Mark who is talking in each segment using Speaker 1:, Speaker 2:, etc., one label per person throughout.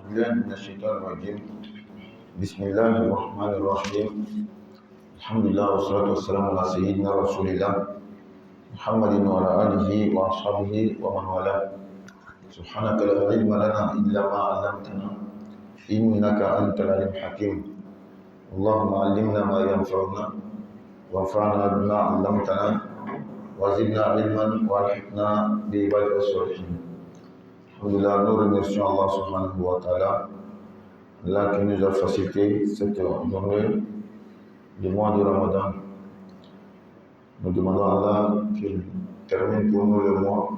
Speaker 1: بالله من الشيطان الرجيم. بسم الله الرحمن الرحيم. الحمد لله والصلاة والسلام على سيدنا رسول الله محمد وعلى آله وأصحابه ومن والاه. سبحانك لا علم لنا إلا ما علمتنا إنك أنت العليم الحكيم. اللهم علمنا ما ينفعنا وانفعنا بما علمتنا وزدنا علما والحقنا بعبادك الصالحين. Alhamdulillah, nous remercions Allah subhanahu wa ta'ala, Allah qui nous a facilité cette journée du mois de Ramadan. Nous demandons à Allah qu'il termine pour nous le mois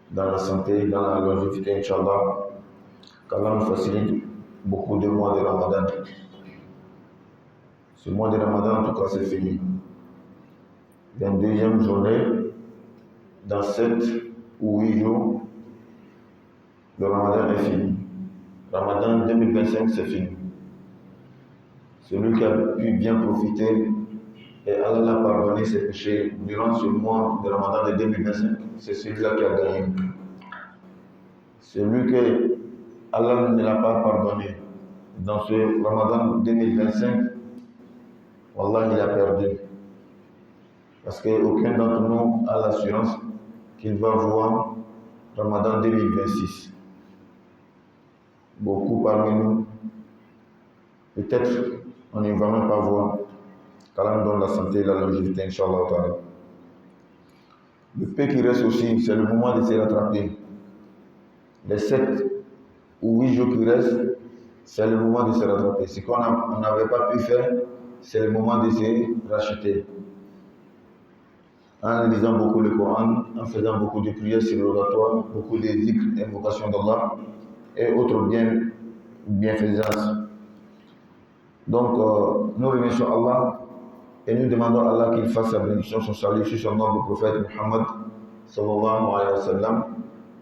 Speaker 1: dans la santé, dans la longévité, Inch'Allah, qu'Allah nous facilite beaucoup de mois de Ramadan. Ce mois de Ramadan, en tout cas, c'est fini. 22e journée, dans 7 ou 8 jours, le Ramadan est fini. Ramadan 2025, c'est fini. Celui qui a pu bien profiter et Allah l'a pardonné ses péchés durant ce mois de Ramadan de 2025, c'est celui-là qui a gagné. Celui que Allah ne l'a pas pardonné dans ce Ramadan 2025, Wallah, il a perdu. Parce qu'aucun d'entre nous a l'assurance qu'il va voir Ramadan 2026. Beaucoup parmi nous, peut-être on ne va même pas voir. Qu'Allah nous donne la santé et la longévité, Inch'Allah. Le peu qui reste aussi, c'est le moment de se rattraper. Les 7 ou 8 jours qui restent, c'est le moment de se rattraper. Ce qu'on n'avait pas pu faire, c'est le moment de se racheter. En lisant beaucoup le Coran, en faisant beaucoup de prières surrogatoires, beaucoup de zikr, invocations d'Allah et autres bienfaisances. Donc, nous remercions Allah et nous demandons à Allah qu'il fasse sa bénédiction, son salut sur son noble prophète Muhammad sallallahu alayhi wa sallam,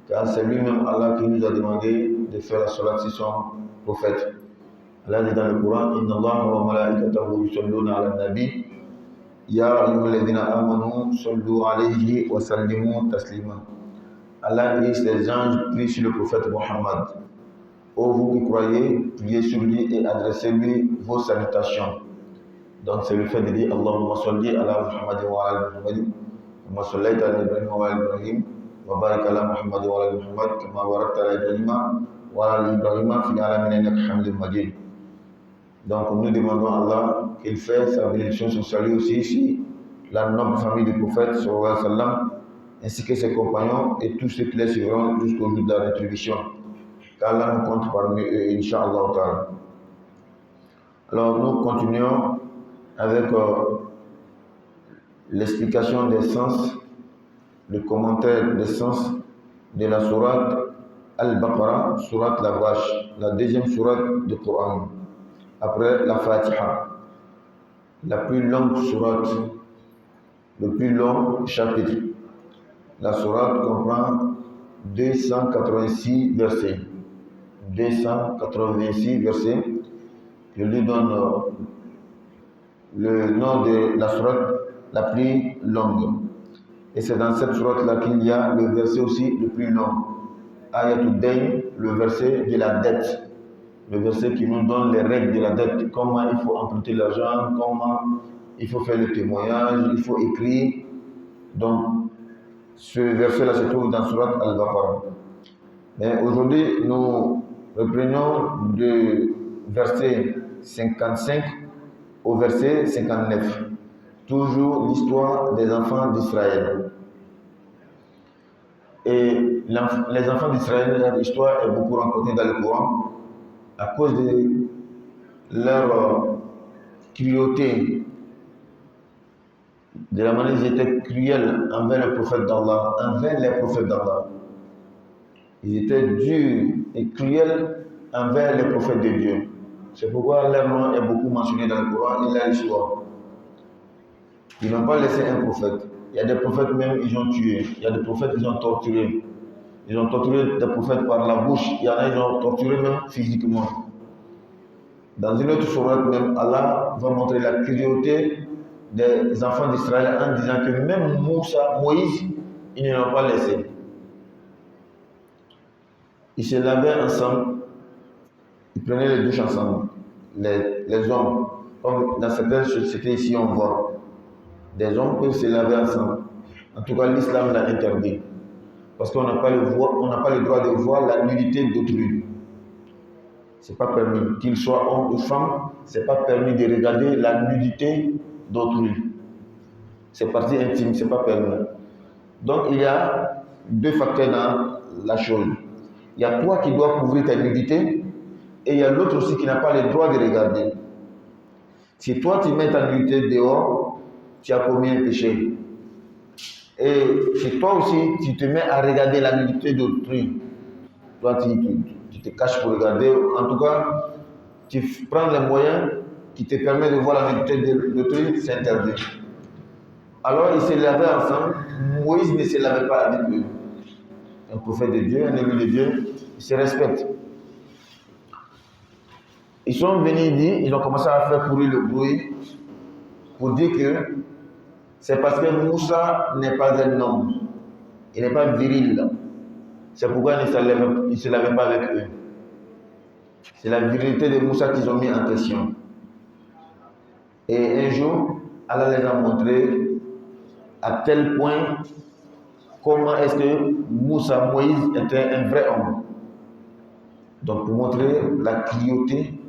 Speaker 1: car c'est lui-même Allah qui nous a demandé de faire la salat sur son prophète. Allah dit dans le Coran: Inna Allah wa malaikatahu yusalluna ala nabi ya ayyuhalladhina amanu sallu alayhi wa sallimu taslima. Allah dit: les anges prient sur le prophète Muhammad. Ô vous qui croyez, priez sur lui et adressez-lui vos salutations. Donc c'est le fait de dire Allahumma salli ala Muhammad wa ala Muhammad kama sallaita ala Ibrahim wa ala Ibrahim wa barik ala Muhammad wa ala Muhammad kama barakta ala Ibrahim wa ala Ibrahim fil alamin innaka Hamidum Majid. Donc nous demandons à Allah qu'il fasse sa bénédiction, son salut aussi ici, la noble famille du prophète sallallahu alayhi wa sallam, ainsi que ses compagnons et tous ceux qui les suivront jusqu'au jour de la rétribution. Qu'Allah nous compte parmi eux, Inch'Allah. Alors nous continuons avec l'explication des sens, le commentaire des sens de la sourate Al-Baqarah, sourate la vache, la deuxième sourate du Coran, après la Fatiha, la plus longue sourate, le plus long chapitre. La sourate comprend 286 versets. 286 versets. Je lui donne le nom de la sourate la plus longue. Et c'est dans cette sourate-là qu'il y a le verset aussi le plus long. Ayatul Dayn, le verset de la dette. Le verset qui nous donne les règles de la dette. Comment il faut emprunter l'argent, comment il faut faire le témoignage, il faut écrire. Donc, ce verset-là se trouve dans sourate Al-Baqarah. Mais aujourd'hui, nous reprenons du verset 55 au verset 59. Toujours l'histoire des enfants d'Israël. Et les enfants d'Israël, l'histoire est beaucoup rencontrée dans le Coran à cause de leur cruauté, de la manière dont ils étaient cruels envers le prophète d'Allah, envers les prophètes d'Allah. Ils étaient durs et cruels envers les prophètes de Dieu. C'est pourquoi leur nom est beaucoup mentionné dans le Coran et dans l'histoire. Ils n'ont pas laissé un prophète. Il y a des prophètes même, ils ont tué. Il y a des prophètes, ils ont torturé. Ils ont torturé des prophètes par la bouche. Il y en a, ils ont torturé même physiquement. Dans une autre sourate même, Allah va montrer la cruauté des enfants d'Israël en disant que même Moïse, ils ne l'ont pas laissé. Ils se lavaient ensemble, ils prenaient les douches ensemble, les hommes. Comme dans certaines sociétés ici, on voit des hommes peuvent se laver ensemble. En tout cas, l'islam l'a interdit. Parce qu'on n'a pas le droit de voir la nudité d'autrui. Ce n'est pas permis. Qu'il soit homme ou femme, ce n'est pas permis de regarder la nudité d'autrui. C'est partie intime, ce n'est pas permis. Donc il y a deux facteurs dans la chose. Il y a toi qui dois couvrir ta nudité et il y a l'autre aussi qui n'a pas le droit de regarder. Si toi tu mets ta nudité dehors, tu as commis un péché. Et si toi aussi tu te mets à regarder la nudité d'autrui, toi tu te caches pour regarder, en tout cas tu prends les moyens qui te permettent de voir la nudité d'autrui, c'est interdit. Alors ils se lavaient ensemble, Moïse ne se lavait pas avec eux. Un prophète de Dieu, un ami de Dieu, ils se respectent. Ils sont venus dire, ils ont commencé à faire courir le bruit pour dire que c'est parce que Moussa n'est pas un homme, il n'est pas viril. C'est pourquoi ils ne se lavaient pas avec eux. C'est la virilité de Moussa qu'ils ont mis en question. Et un jour, Allah les a montré à tel point comment est-ce que Moïse était un vrai homme. Donc pour montrer la cruauté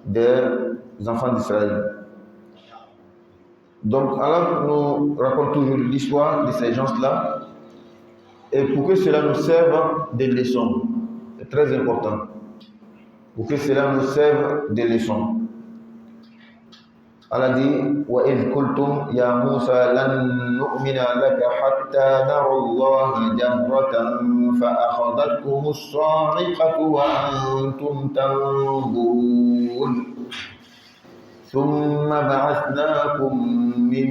Speaker 1: des enfants d'Israël. Donc Allah nous raconte toujours l'histoire de ces gens-là et pour que cela nous serve de leçon. C'est très important. Pour que cela nous serve de leçon. Allah dit وَإِذْ قُلْتُمْ يَا مُوسَى لَن نُؤْمِنَ لَكَ حَتَّى نَرَى اللَّهَ جَهْرَةً فَأَخَذَتْكُمُ الصَّاعِقَةُ وَأَنْتُمْ تَنظُرُونَ ثُمَّ بَعَثْنَاكُمْ مِنْ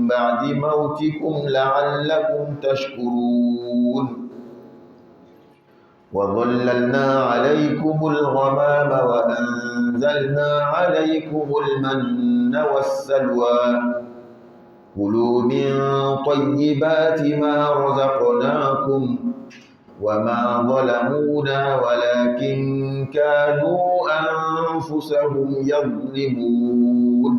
Speaker 1: بَعْدِ مَوْتِكُمْ لَعَلَّكُمْ تَشْكُرُونَ وَظَلَّلْنَا عَلَيْكُمُ الْغَمَامَ وَأَنزَلْنَا عَلَيْكُمُ الْمَنَّ وَالسَّلْوَىٰ كُلُوا مِن طَيِّبَاتِ مَا رَزَقْنَاكُمْ وَمَا ظَلَمُونَا وَلَكِن كَانُوا أَنفُسَهُمْ يَظْلِمُونَ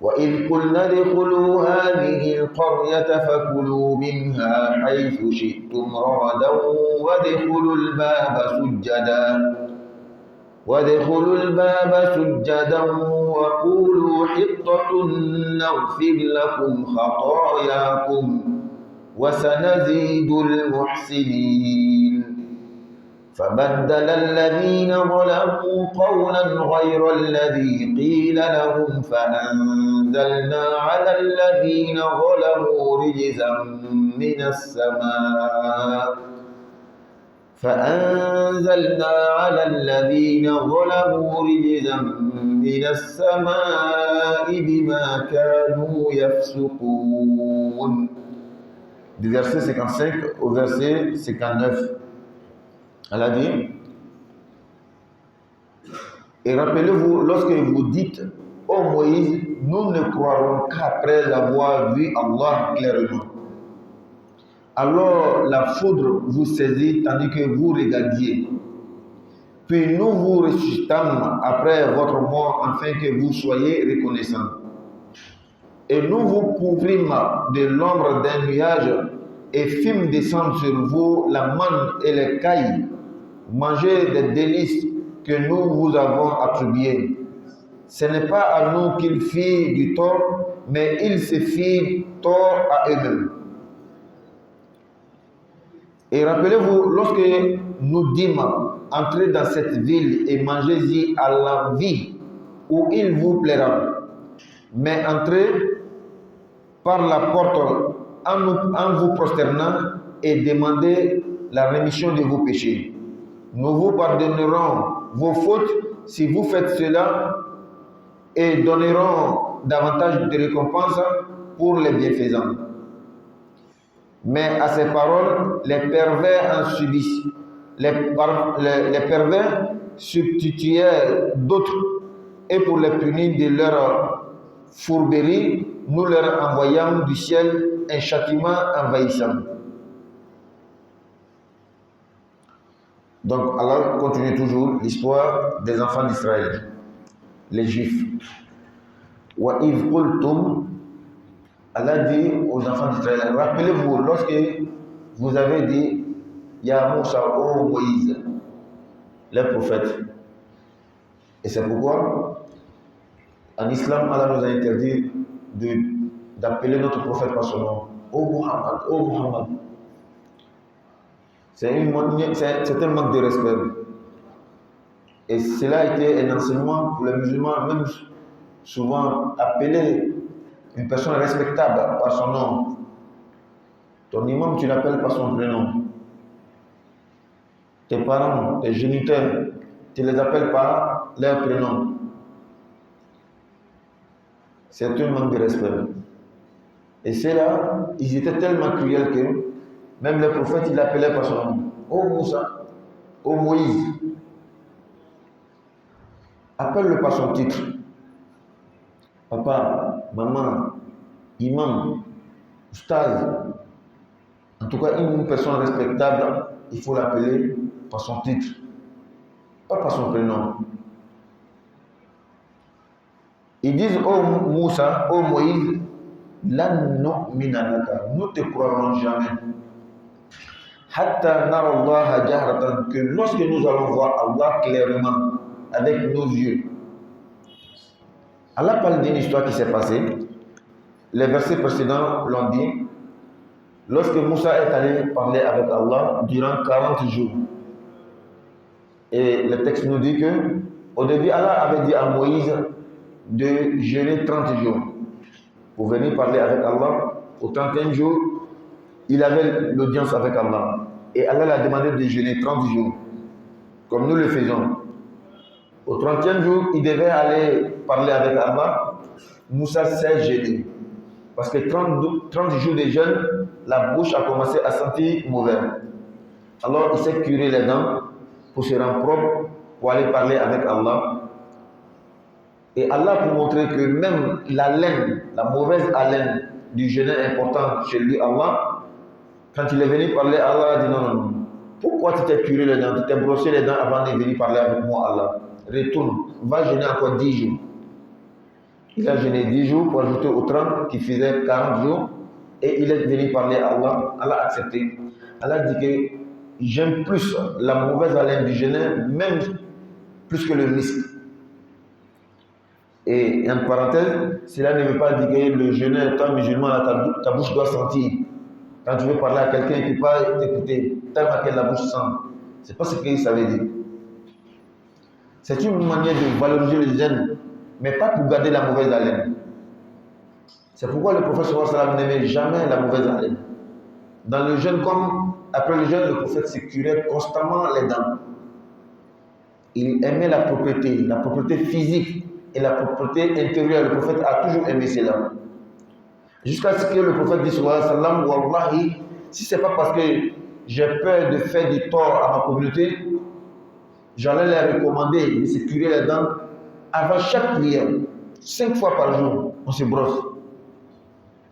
Speaker 1: وَإِذْ قُلْنَا ادْخُلُوا هَٰذِهِ الْقَرْيَةَ فَكُلُوا مِنْهَا حَيْثُ شِئْتُمْ رَغَدًا وَادْخُلُوا الْبَابَ سُجَّدًا وَقُولُوا حِطَّةٌ نَغْفِرْ لَكُمْ خَطَايَاكُمْ وَسَنَزِيدُ الْمُحْسِنِينَ فَبَدَّلَ الَّذِينَ ظَلَمُوا قَوْلًا غَيْرَ الَّذِي قِيلَ لَهُمْ فَأَنزَلْنَا عَلَى الَّذِينَ ظَلَمُوا رِجْزًا مِنَ السَّمَاءِ بِمَا كَانُوا يَفْسُقُونَ. Du verset 55 au verset 59. Allah dit, et rappelez-vous lorsque vous dites, ô Moïse, nous ne croirons qu'après avoir vu Allah clairement. Alors la foudre vous saisit tandis que vous regardiez. Puis nous vous ressuscitâmes après votre mort afin que vous soyez reconnaissants. Et nous vous couvrîmes de l'ombre d'un nuage et fîmes descendre sur vous la manne et les cailles. Mangez des délices que nous vous avons attribuées. Ce n'est pas à nous qu'ils firent du tort, mais ils se firent tort à eux-mêmes. Et rappelez-vous, lorsque nous dîmes, entrez dans cette ville et mangez-y à l'envie, où il vous plaira. Mais entrez par la porte en vous prosternant et demandez la rémission de vos péchés. Nous vous pardonnerons vos fautes si vous faites cela et donnerons davantage de récompenses pour les bienfaisants. Mais à ces paroles, les pervers en subissent. Les pervers substituèrent d'autres et pour les punir de leur fourberie, nous leur envoyons du ciel un châtiment envahissant. Donc Allah continue toujours l'histoire des enfants d'Israël, les Juifs. Wa idh qultum, Allah dit aux enfants d'Israël, rappelez-vous lorsque vous avez dit Ya Moussa, ô Moïse, les prophètes. Et c'est pourquoi en islam, Allah nous a interdit d'appeler notre prophète par son nom. Ô Muhammad, ô Muhammad. C'est un manque de respect. Et cela a été un enseignement pour les musulmans, même souvent appeler une personne respectable par son nom. Ton imam, tu l'appelles par son prénom. Tes parents, tes géniteurs, tu les appelles par leur prénom. C'est un manque de respect. Et c'est là, ils étaient tellement cruels que même les prophètes, ils l'appelaient par son nom. Ô Moussa, ô Moïse. Appelle-le par son titre. Papa, maman, imam, ustaz. En tout cas, une personne respectable, il faut l'appeler par son titre, pas par son prénom. Ils disent, ô Moussa, ô Moïse, lan nu'mina laka, nous te croirons jamais. Hatta nara Allah jahratan, que lorsque nous allons voir Allah clairement, avec nos yeux. Allah parle d'une histoire qui s'est passée. Les versets précédents l'ont dit. Lorsque Moussa est allé parler avec Allah durant 40 jours. Et le texte nous dit que, au début, Allah avait dit à Moïse de jeûner 30 jours pour venir parler avec Allah. Au 30e jour, il avait l'audience avec Allah. Et Allah l'a demandé de jeûner 30 jours, comme nous le faisons. Au 30e jour, il devait aller parler avec Allah. Moussa s'est gêné. Parce que 30 jours de jeûne, la bouche a commencé à sentir mauvais. Alors il s'est curé les dents pour se rendre propre, pour aller parler avec Allah. Et Allah, pour montrer que même la laine, la mauvaise haleine du jeûne important chez lui, Allah, quand il est venu parler, Allah a dit non, non, non. Pourquoi tu t'es curé les dents, tu t'es brossé les dents avant de venir parler avec moi, Allah? Retourne, va jeûner encore 10 jours. Il a jeûné 10 jours pour ajouter aux 30 qui faisaient 40 jours. Et il est venu parler à Allah. Allah a accepté. Allah dit que j'aime plus la mauvaise haleine du jeûne, même plus que le misc. Et en parenthèse, cela ne veut pas dire que le jeûne étant musulman, ta bouche doit sentir. Quand tu veux parler à quelqu'un, il ne peut pas t'écouter, tellement que la bouche sent. Ce n'est pas ce que ça veut dire. C'est une manière de valoriser le jeûne, mais pas pour garder la mauvaise haleine. C'est pourquoi le prophète sallallahu alayhi wa sallam n'aimait jamais la mauvaise haleine. Dans le jeûne, comme après le jeûne, le prophète se curait constamment les dents. Il aimait la propreté physique et la propreté intérieure. Le prophète a toujours aimé cela. Jusqu'à ce que le prophète dise sallallahu alayhi wa sallam, wallahi, si ce n'est pas parce que j'ai peur de faire du tort à ma communauté, j'allais leur recommander de se curer les dents avant chaque prière, 5 fois par jour, on se brosse.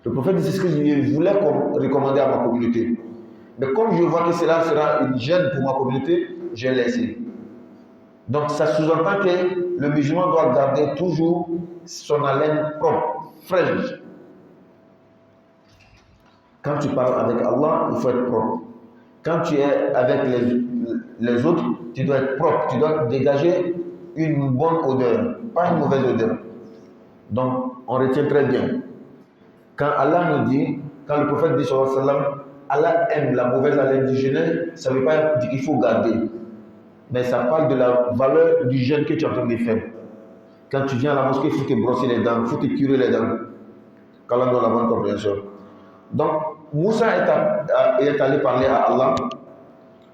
Speaker 1: Le prophète dit, c'est ce que je voulais recommander à ma communauté. Mais comme je vois que cela sera une gêne pour ma communauté, j'ai laissé. Donc ça sous-entend que le musulman doit garder toujours son haleine propre, fraîche. Quand tu parles avec Allah, il faut être propre. Quand tu es avec les autres, tu dois être propre, tu dois dégager une bonne odeur, pas une mauvaise odeur. Donc, on retient très bien. Quand Allah nous dit, quand le prophète dit sallallahu alayhi wa sallam, Allah aime la mauvaise haleine du jeûne, ça ne veut pas dire qu'il faut garder. Mais ça parle de la valeur du jeûne que tu es en train de faire. Quand tu viens à la mosquée, il faut te brosser les dents, il faut te curer les dents. Qu'Allah donne la bonne compréhension. Donc, Moussa est allé parler à Allah.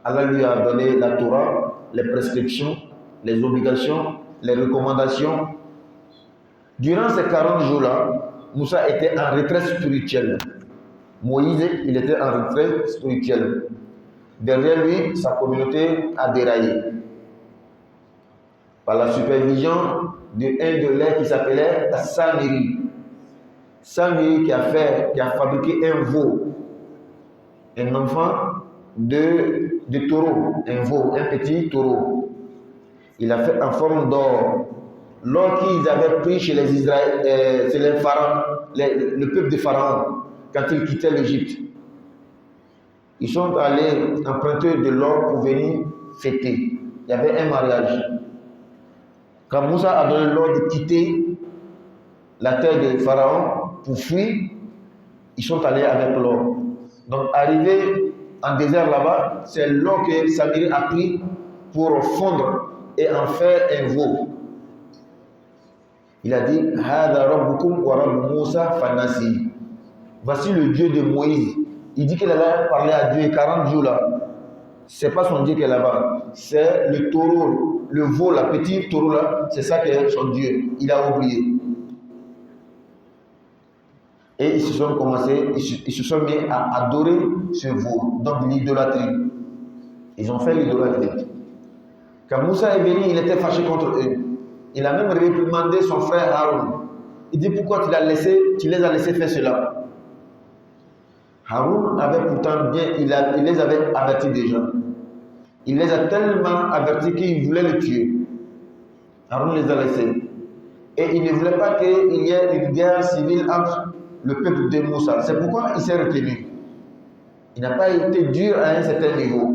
Speaker 1: Allah lui a donné la Torah, les prescriptions, les obligations, les recommandations. Durant ces 40 jours-là, Moussa était en retraite spirituelle. Moïse, il était en retraite spirituelle. Derrière lui, sa communauté a déraillé. Par la supervision d'un de l'air qui s'appelait Samiri. Samiri qui a fabriqué un veau, un enfant de de taureau, un veau, un petit taureau. Il a fait en forme d'or. L'or qu'ils avaient pris chez les Israéliens, c'est les pharaons, le peuple de Pharaon, quand ils quittaient l'Égypte. Ils sont allés emprunter de l'or pour venir fêter. Il y avait un mariage. Quand Moussa a donné l'ordre de quitter la terre de Pharaon pour fuir, ils sont allés avec l'or. Donc, arrivé en désert là-bas, c'est l'or que Samiri a pris pour fondre et en faire un veau. Il a dit, Hada rabbukum wa rabbu Moussa fanasi. Voici le Dieu de Moïse. Il dit qu'il allait parler à Dieu 40 jours là. C'est pas son Dieu qui est là-bas. C'est le taureau, le veau, la petite taureau là. C'est ça qui est son Dieu. Il a oublié. Et ils se sont mis à adorer ce veau. Donc l'idolâtrie. Ils ont fait l'idolâtrie. Quand Moussa est venu, il était fâché contre eux. Il a même réprimandé son frère Haroun. Il dit, pourquoi tu les as laissés faire cela? Haroun avait pourtant bien, il les avait avertis déjà. Il les a tellement avertis qu'il voulait le tuer. Haroun les a laissés. Et il ne voulait pas qu'il y ait une guerre civile entre le peuple de Moussa. C'est pourquoi il s'est retenu. Il n'a pas été dur à un certain niveau.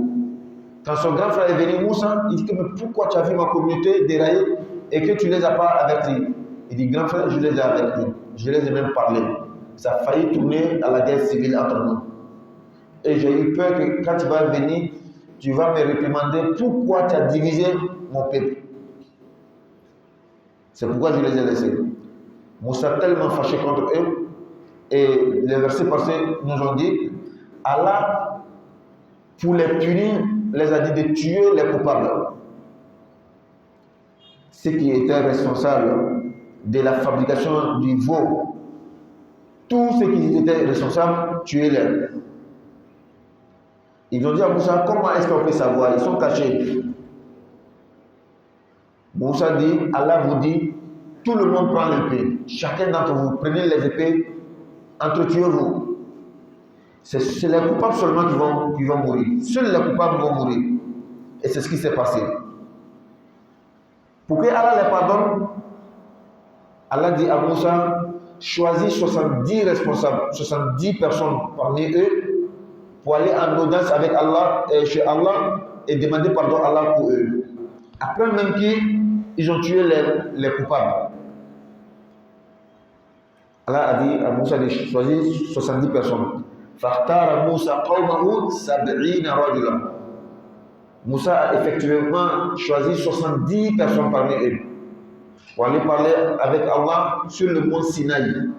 Speaker 1: Quand son grand frère est venu, Moussa, il dit que mais pourquoi tu as vu ma communauté dérailler et que tu ne les as pas avertis? Il dit, grand frère, je les ai avertis. Je les ai même parlé. Ça a failli tourner à la guerre civile entre nous. Et j'ai eu peur que quand tu vas venir, tu vas me réprimander pourquoi tu as divisé mon peuple. C'est pourquoi je les ai laissés. Moussa tellement fâché contre eux, et les versets passés nous ont dit, Allah, pour les punir, les a dit de tuer les coupables. Ceux qui étaient responsables de la fabrication du veau, tous ceux qui étaient responsables, tuez-les. Ils ont dit à Moussa, comment est-ce qu'on peut savoir? Ils sont cachés. Moussa dit, Allah vous dit, tout le monde prend l'épée. Chacun d'entre vous, prenez les épées, entretuez-vous. C'est les coupables seulement qui vont mourir. Seuls les coupables vont mourir. Et c'est ce qui s'est passé. Pour que Allah les pardonne, Allah dit à Moussa, choisis 70 responsables, 70 personnes parmi eux, pour aller en audience avec Allah, chez Allah, et demander pardon à Allah pour eux. Après même qu'ils ont tué les coupables. Allah a dit à Moussa de choisir 70 personnes. فَاخْتَارَ مُوسَى قَوْمَهُ 70 رَجُلًا. Moussa a effectivement choisi 70 personnes parmi eux pour aller parler avec Allah sur le mont Sinaï.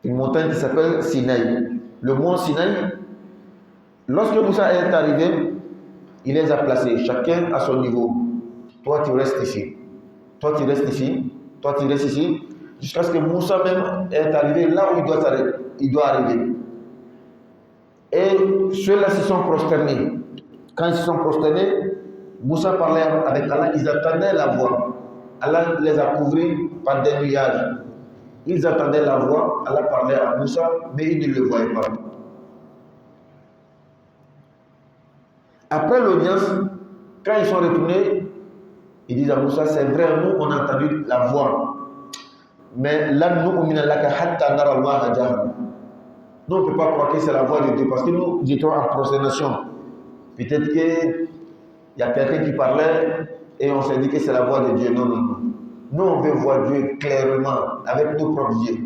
Speaker 1: Une montagne qui s'appelle Sinaï. Le mont Sinaï, lorsque Moussa est arrivé, il les a placés, chacun à son niveau. Toi, tu restes ici. Toi, tu restes ici. Toi, tu restes ici. Jusqu'à ce que Moussa même est arrivé là où il doit arriver. Et ceux-là se sont prosternés. Quand ils se sont prosternés, Moussa parlait avec Allah, ils attendaient la voix. Allah les a couverts par des nuages. Ils attendaient la voix, Allah parlait à Moussa, mais ils ne le voyaient pas. Après l'audience, quand ils sont retournés, ils disent à Moussa, c'est vrai, nous on a entendu la voix. Mais là, nous, on ne peut pas croire que c'est la voix de Dieu, parce que nous étions en prosternation. Peut-être qu'il y a quelqu'un qui parlait et on s'est dit que c'est la voix de Dieu. Non, non, non. Nous, on veut voir Dieu clairement, avec nos propres yeux.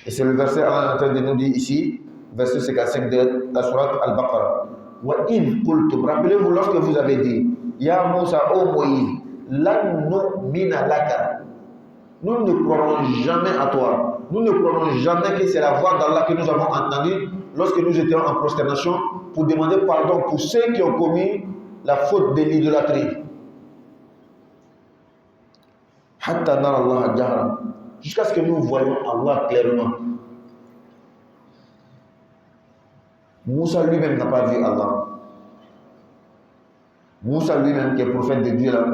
Speaker 1: Et c'est le verset Allah est en train de nous dire ici, verset 55 de la sourate Al-Baqarah. Rappelez-vous lorsque vous avez dit, Ya Moussa, ô Moïse, lan nu'mina laka. Nous ne croirons jamais à toi. Nous ne croirons jamais que c'est la voix d'Allah que nous avons entendue lorsque nous étions en prosternation pour demander pardon pour ceux qui ont commis la faute de l'idolâtrie. Jusqu'à ce que nous voyions Allah clairement. Moussa lui-même n'a pas vu Allah. Moussa lui-même, qui est prophète de Dieu là,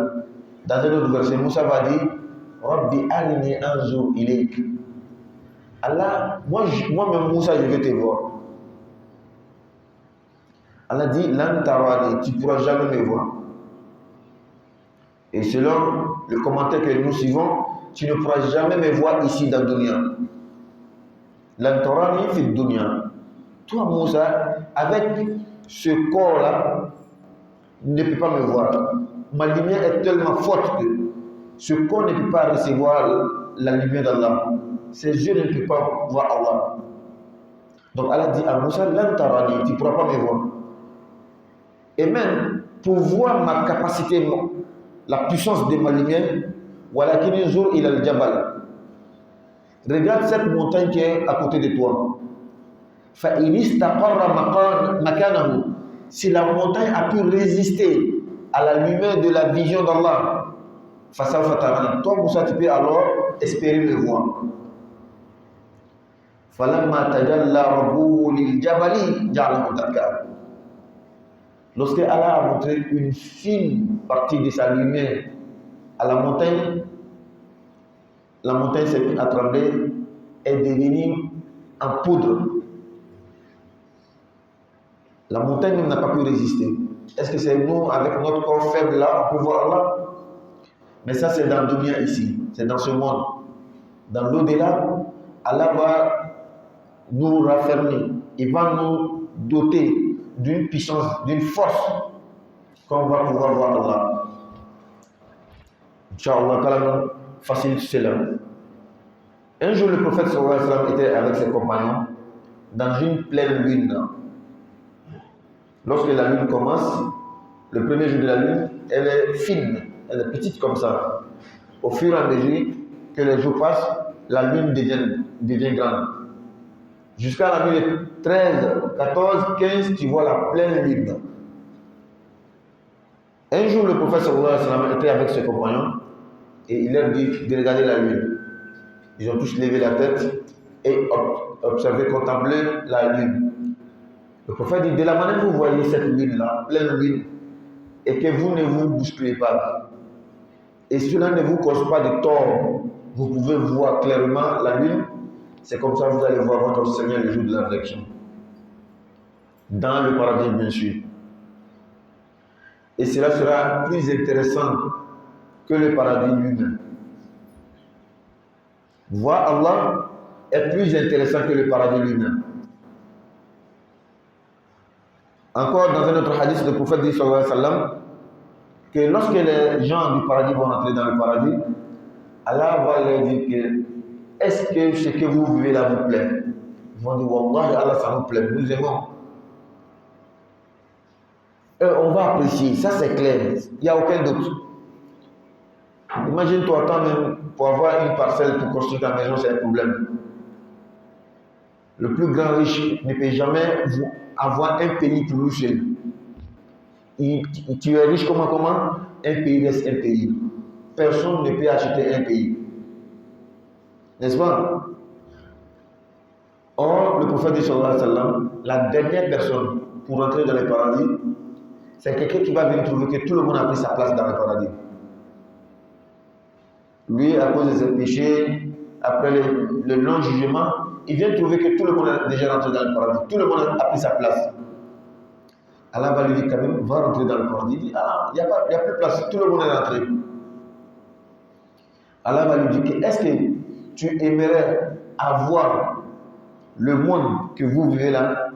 Speaker 1: dans un autre verset, Moussa va dire, Rabbi arini anzur ilayk. Allah, moi-même Moussa, je veux te voir. Allah dit, lan tarani, tu ne pourras jamais me voir. Et selon le commentaire que nous suivons, tu ne pourras jamais me voir ici dans le dunya. Lan tarani fi dunya. Toi, Moussa, avec ce corps-là, ne peut pas me voir. Ma lumière est tellement forte que ce corps ne peut pas recevoir la lumière d'Allah. Ses yeux ne peuvent pas voir Allah. Donc Allah dit à Moussa, lan tarani, tu ne pourras pas me voir. Et même pour voir ma capacité, la puissance de ma lumière, walakin yanzur ila al-jabal. Regarde cette montagne qui est à côté de toi. Fa in istaqarra makanahu. Si la montagne a pu résister à la lumière de la vision d'Allah, fasawfa tarani. Toi, Moussa, tu peux alors espérer le voir. Falamma tajalla rabbuhu lil jabali ja'alahu dakka. Lorsque Allah a montré une fine partie de sa lumière à la montagne s'est mise à trembler et devenue en poudre. La montagne même n'a pas pu résister. Est-ce que c'est nous, avec notre corps faible là, on peut voir Allah? Mais ça, c'est dans le dunya ici, c'est dans ce monde. Dans l'au-delà, Allah va nous raffermir, il va nous doter d'une puissance, d'une force qu'on va pouvoir voir Allah. Inch'Allah, qu'Allah facilite cela. Un jour, le prophète sallallahu alayhi wa sallam était avec ses compagnons dans une pleine lune. Lorsque la lune commence, le premier jour de la lune, elle est fine, elle est petite comme ça. Au fur et à mesure que les jours passent, la lune devient grande. Jusqu'à la nuit 13, 14, 15, tu vois la pleine lune. Un jour, le prophète sallallahu alayhi wa sallam était avec ses compagnons et il leur dit de regarder la lune. Ils ont tous levé la tête et observé, contemplé la lune. Le prophète dit, de la manière que vous voyez cette lune-là, pleine lune, et que vous ne vous bousculez pas, et cela ne vous cause pas de tort, vous pouvez voir clairement la lune, c'est comme ça que vous allez voir votre Seigneur le jour de la résurrection. Dans le paradis, bien sûr. Et cela sera plus intéressant que le paradis lui-même. Voir Allah est plus intéressant que le paradis lui-même. Encore dans un autre hadith, le prophète dit sallallahu alayhi wa sallam que lorsque les gens du paradis vont entrer dans le paradis, Allah va leur dire que est-ce que ce que vous vivez là vous plaît? Ils vont dire Wallah, Allah, ça nous plaît, nous aimons. On va apprécier, ça c'est clair, il n'y a aucun doute. Imagine-toi quand même, pour avoir une parcelle pour construire ta maison, c'est un problème. Le plus grand riche ne peut jamais avoir un pays pour lui seul. Tu es riche comment? Un pays reste un pays. Personne ne peut acheter un pays. N'est-ce pas? Or, le prophète dit sallallahu alayhi wa sallam, la dernière personne pour entrer dans le paradis, c'est quelqu'un qui va venir trouver que tout le monde a pris sa place dans le paradis. Lui, à cause de ses péchés, après le long jugement, il vient trouver que tout le monde est déjà rentré dans le paradis. Tout le monde a pris sa place. Allah va lui dire quand même, va rentrer dans le paradis. Il dit, ah, il n'y a plus de place, tout le monde est rentré. Allah va lui dire, est-ce que tu aimerais avoir le monde que vous vivez là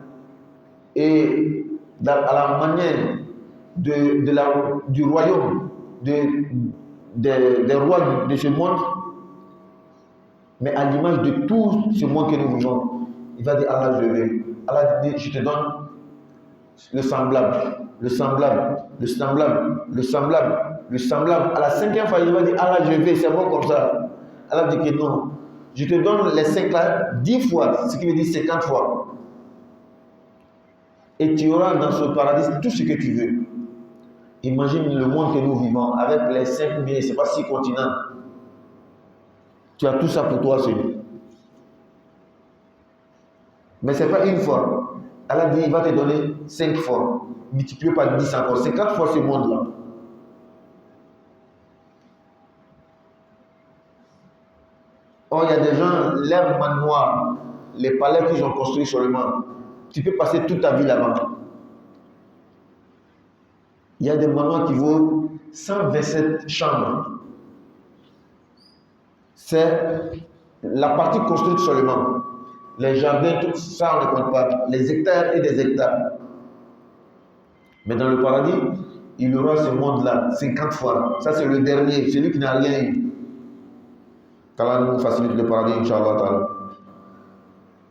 Speaker 1: et à la manière du royaume, des rois de ce monde, mais à l'image de tout ce monde que nous vivons. Il va dire, Allah, je vais. Allah dit, je te donne le semblable, le semblable, le semblable, le semblable, le semblable. À la cinquième fois, il va dire, Allah, je vais, c'est bon comme ça. Allah dit que non. Je te donne les 5 là 10 fois, ce qui veut dire 50 fois. Et tu auras dans ce paradis tout ce que tu veux. Imagine le monde que nous vivons avec les 5 millions, c'est pas 6 continents. Tu as tout ça pour toi seul. Mais ce n'est pas une fois. Allah dit, il va te donner 5 fois. Multiplié par 10 encore. 50 fois ce monde-là. Or, il y a des gens, leurs manoirs, les palais qu'ils ont construits seulement, tu peux passer toute ta vie là-bas. Il y a des manoirs qui vaut 127 chambres. C'est la partie construite seulement. Les jardins, tout ça, on ne compte pas. Les hectares et des hectares. Mais dans le paradis, il y aura ce monde-là 50 fois. Ça, c'est le dernier, celui qui n'a rien eu. qu'Allah nous facilite le paradis, Inch'Allah.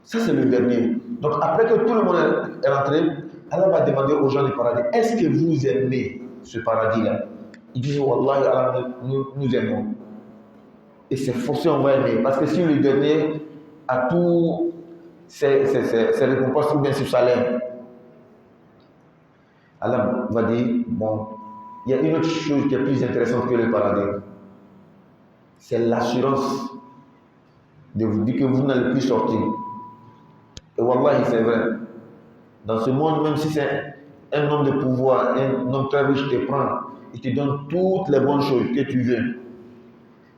Speaker 1: Ça, c'est le dernier. Donc, après que tout le monde est rentré, Allah va demander aux gens du paradis, est-ce que vous aimez ce paradis-là? Ils disent, Wallah, Allah, nous aimons. Et c'est forcé, on va aimer. Parce que si le dernier a tout ses récompenses ou bien ses salaires, Allah va dire, bon, il y a une autre chose qui est plus intéressante que le paradis. C'est l'assurance de vous dire que vous n'allez plus sortir. Et Wallahi, c'est vrai. Dans ce monde, même si c'est un homme de pouvoir, un homme très riche te prend, il te donne toutes les bonnes choses que tu veux.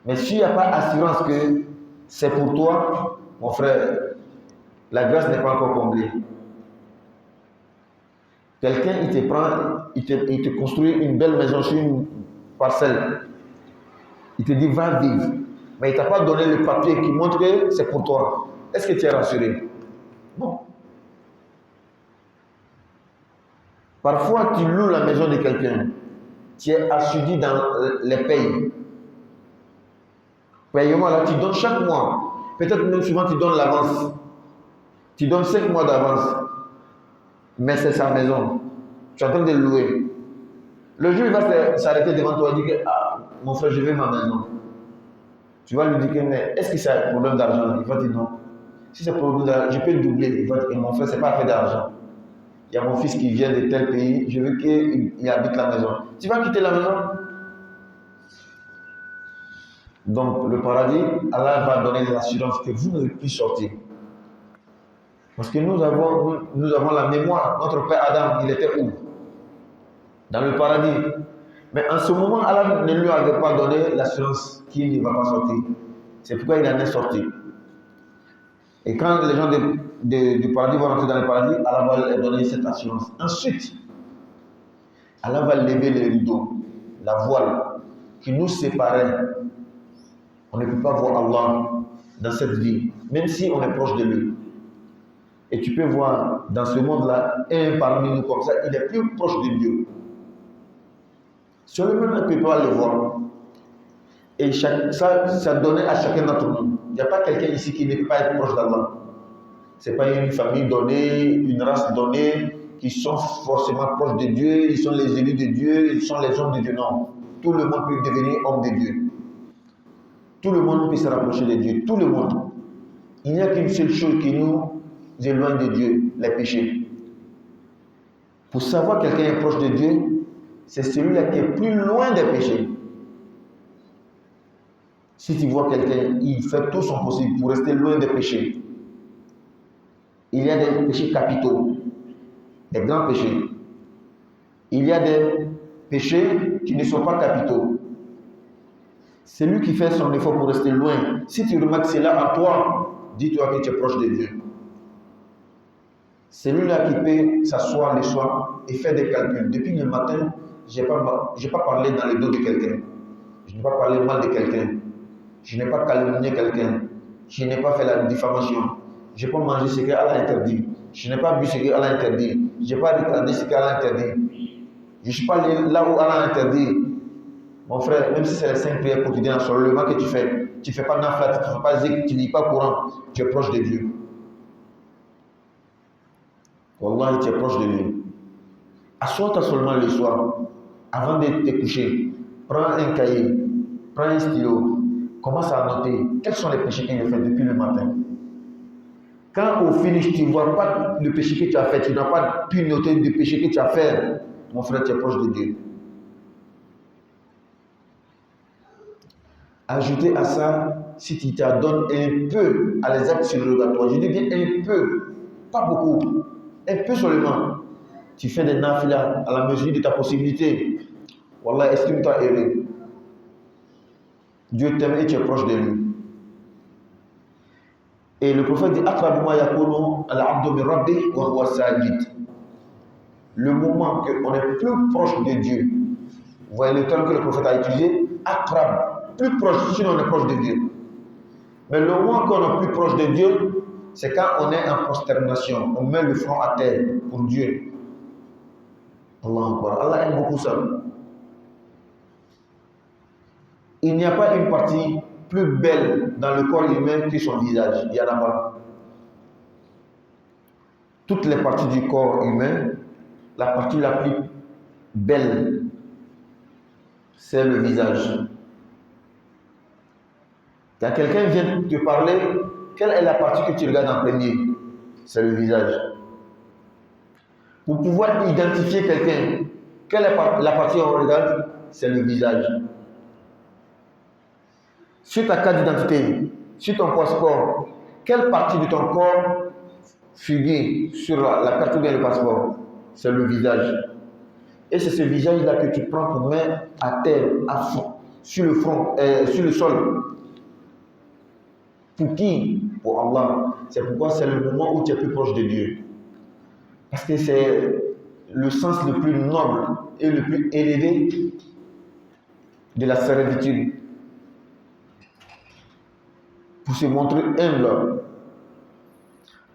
Speaker 1: Mais s'il n'y a pas assurance que c'est pour toi, mon frère, la grâce n'est pas encore comblée. Quelqu'un, il te prend, il te construit une belle maison sur une parcelle. Il te dit, va vivre. Mais il ne t'a pas donné le papier qui montre que c'est pour toi. Est-ce que tu es rassuré? Non. Parfois, tu loues la maison de quelqu'un. Tu es assidu dans les payes. Paiement là, tu donnes chaque mois. Peut-être même souvent, tu donnes l'avance. Tu donnes 5 mois d'avance. Mais c'est sa maison. Tu es en train de louer. Le jour, il va s'arrêter devant toi et dire que, ah, mon frère, je veux ma maison. Tu vas lui dire que, mais est-ce que c'est un problème d'argent? Il va dire non. Si c'est un problème d'argent, je peux le doubler. Il va dire, mon frère, ce n'est pas fait d'argent. Il y a mon fils qui vient de tel pays, je veux qu'il habite la maison. Tu vas quitter la maison? Donc, le paradis, Allah va donner l'assurance que vous n'allez plus sortir. Parce que nous avons la mémoire. Notre père Adam, il était où? Dans le paradis. Mais en ce moment, Allah ne lui avait pas donné l'assurance qu'il ne va pas sortir. C'est pourquoi il en est sorti. Et quand les gens du paradis vont rentrer dans le paradis, Allah va leur donner cette assurance. Ensuite, Allah va lever le rideau, la voile qui nous séparait. On ne peut pas voir Allah dans cette vie, même si on est proche de lui. Et tu peux voir dans ce monde-là, un parmi nous comme ça, il est plus proche de Dieu. Seulement, on ne peut pas le voir. Et ça donnait à chacun d'entre nous. Il n'y a pas quelqu'un ici qui ne peut pas être proche d'Allah. Ce n'est pas une famille donnée, une race donnée, qui sont forcément proches de Dieu, ils sont les élus de Dieu, ils sont les hommes de Dieu. Non. Tout le monde peut devenir homme de Dieu. Tout le monde peut se rapprocher de Dieu. Tout le monde. Il n'y a qu'une seule chose qui nous éloigne de Dieu, les péchés. Pour savoir quelqu'un est proche de Dieu, c'est celui-là qui est plus loin des péchés. Si tu vois quelqu'un, il fait tout son possible pour rester loin des péchés. Il y a des péchés capitaux, des grands péchés. Il y a des péchés qui ne sont pas capitaux. C'est lui qui fait son effort pour rester loin. Si tu remarques cela en toi, dis-toi que tu es proche de Dieu. C'est lui-là qui peut s'asseoir le soir et faire des calculs. Depuis le matin, je n'ai pas parlé dans le dos de quelqu'un. Je n'ai pas parlé mal de quelqu'un. Je n'ai pas calomnié quelqu'un. Je n'ai pas fait la diffamation. Je n'ai pas mangé ce qu'Allah interdit. Je n'ai pas bu ce qu'Allah interdit. Je n'ai pas regardé ce qu'Allah interdit. Je ne suis pas allé là où Allah interdit. Mon frère, même si c'est les 5 prières quotidiennes sur le levant que tu ne fais pas nafla, tu ne fais pas zik, tu ne lis pas Coran, tu es proche de Dieu. Wallah, tu es proche de Dieu. Assois-toi seulement le soir, avant de te coucher. Prends un cahier, prends un stylo, commence à noter quels sont les péchés que tu as fait depuis le matin. Quand au finish, tu ne vois pas le péché que tu as fait, tu n'as pas pu noter le péché que tu as fait, mon frère, tu es proche de Dieu. Ajoutez à ça, si tu t'adonnes un peu à les actes surrogatoires, je dis bien un peu, pas beaucoup, un peu seulement. Tu fais des nafilas à la mesure de ta possibilité. Wallah, estime-toi heureux. Dieu t'aime et tu es proche de lui. Et le prophète dit, le moment qu'on est plus proche de Dieu, vous voyez le terme que le prophète a utilisé, aqrab, plus proche, sinon on est proche de Dieu. Mais le moment qu'on est plus proche de Dieu, c'est quand on est en prosternation, on met le front à terre pour Dieu. Allah aime beaucoup ça. Il n'y a pas une partie plus belle dans le corps humain que son visage. Il n'y en a pas. Toutes les parties du corps humain, la partie la plus belle, c'est le visage. Quand quelqu'un vient te parler, quelle est la partie que tu regardes en premier? C'est le visage. Pour pouvoir identifier quelqu'un, quelle est la partie qu'on regarde? C'est le visage. Sur ta carte d'identité, sur ton passeport, quelle partie de ton corps figure sur la carte ou bien le passeport? C'est le visage. Et c'est ce visage-là que tu prends pour mettre à terre, à fond, sur le front, sur le sol. Pour qui? Pour Allah. C'est pourquoi c'est le moment où tu es plus proche de Dieu. Parce que c'est le sens le plus noble et le plus élevé de la servitude. Pour se montrer humble,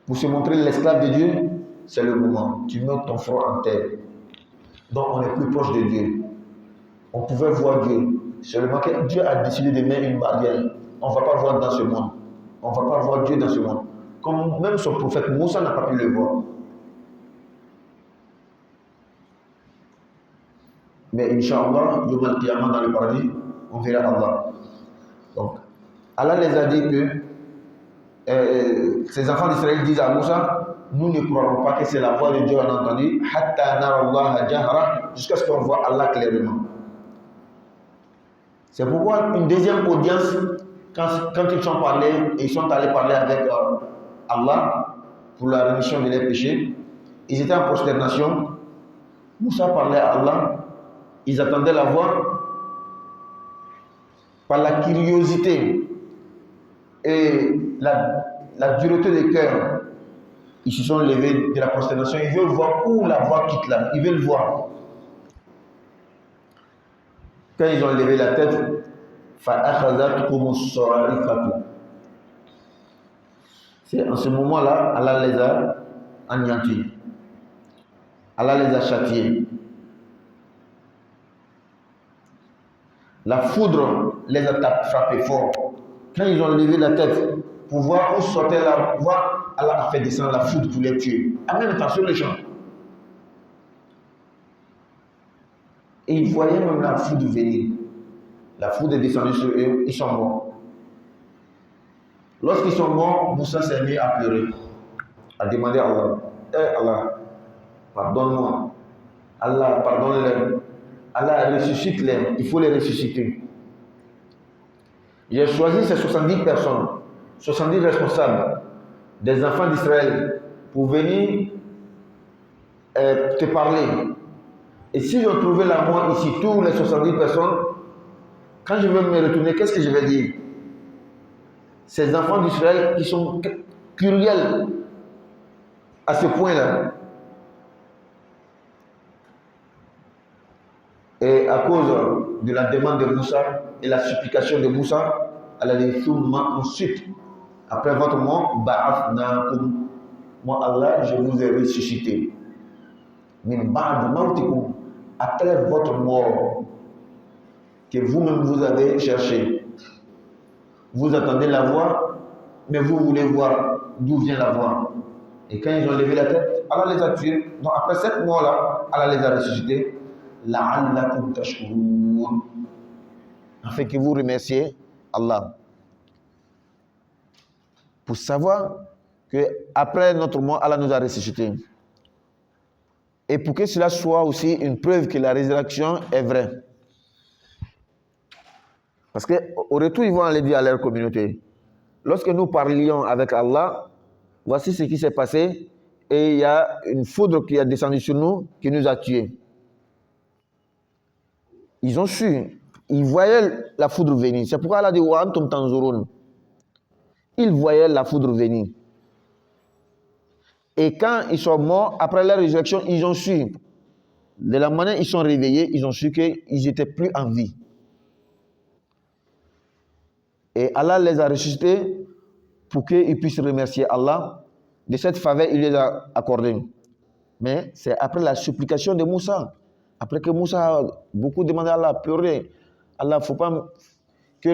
Speaker 1: pour se montrer l'esclave de Dieu, c'est le moment. Tu mets ton front en terre. Donc on est plus proche de Dieu. On pouvait voir Dieu. Seulement que Dieu a décidé de mettre une barrière. On ne va pas voir dans ce monde. On ne va pas voir Dieu dans ce monde. Comme même son prophète Moussa n'a pas pu le voir. Mais Inch'Allah, Yom al-Qiyamah dans le paradis, on verra Allah. Donc, Allah les a dit que ces enfants d'Israël disent à Moussa, nous ne croirons pas que c'est la voix de Dieu, on a entendu, hatta nara Allah jahra, jusqu'à ce qu'on voit Allah clairement. C'est pourquoi une deuxième audience, quand ils sont allés parler avec Allah pour la rémission de leurs péchés, ils étaient en prosternation. Moussa parlait à Allah, ils attendaient la voix. Par la curiosité et la dureté de cœur, ils se sont levés de la prosternation. Ils veulent voir où la voix quitte là. Ils veulent voir. Quand ils ont levé la tête, c'est en ce moment-là, Allah les a anéantis. Allah les a châtiés. La foudre les a frappés fort. Quand ils ont levé la tête pour voir où sortait la voix, Allah a fait descendre la foudre pour les tuer. En même temps, sur les champs. Et ils voyaient même la foudre venir. La foudre est descendue sur eux, ils sont morts. Lorsqu'ils sont morts, Moussa s'est mis à pleurer, à demander à Allah, Allah, pardonne-moi. Allah, pardonne-les. Allah ressuscite-les, il faut les ressusciter. J'ai choisi ces 70 personnes, 70 responsables des enfants d'Israël pour venir te parler. Et si je trouvais la mort ici, tous les 70 personnes, quand je vais me retourner, qu'est-ce que je vais dire? Ces enfants d'Israël qui sont cruels à ce point-là. Et à cause de la demande de Moussa et la supplication de Moussa, elle a dit ensuite, après votre mort, moi Allah, je vous ai ressuscité. Après votre mort, que vous-même vous avez cherché. Vous attendez la voix, mais vous voulez voir d'où vient la voix. Et quand ils ont levé la tête, Allah les a tués. Donc après cette mort-là, Allah les a ressuscités. La'allakum tashkurun, afin que vous remerciez Allah. Pour savoir que après notre mort, Allah nous a ressuscités. Et pour que cela soit aussi une preuve que la résurrection est vraie. Parce qu'au retour, ils vont aller dire à leur communauté, lorsque nous parlions avec Allah, voici ce qui s'est passé, et il y a une foudre qui est descendue sur nous, qui nous a tués. Ils ont su, ils voyaient la foudre venir. C'est pourquoi Allah dit wa antum tanzurun. Ils voyaient la foudre venir. Et quand ils sont morts, après la résurrection, ils ont su De la manière ils sont réveillés, ils ont su qu'ils n'étaient plus en vie. Et Allah les a ressuscités pour qu'ils puissent remercier Allah de cette faveur qu'il les a accordée. Mais c'est après la supplication de Moussa. Après que Moussa a beaucoup demandé à Allah, pleuré. Allah, il ne faut pas que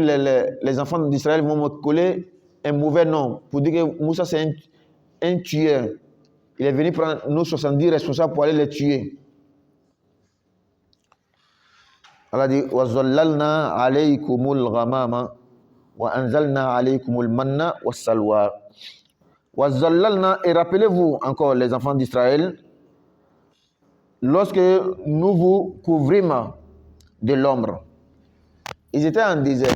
Speaker 1: les enfants d'Israël vont me coller un mauvais nom pour dire que Moussa c'est un tueur. Il est venu prendre nos 70 responsables pour aller les tuer. Allah dit وَظَلَّلْنَا عَلَيْكُمُ الْغَمَامَ وَأَنزَلْنَا عَلَيْكُمُ الْمَنَّ وَالسَّلْوَى. وَظَلَّلْنَا, et rappelez-vous encore les enfants d'Israël, lorsque nous vous couvrîmes de l'ombre. Ils étaient en désert.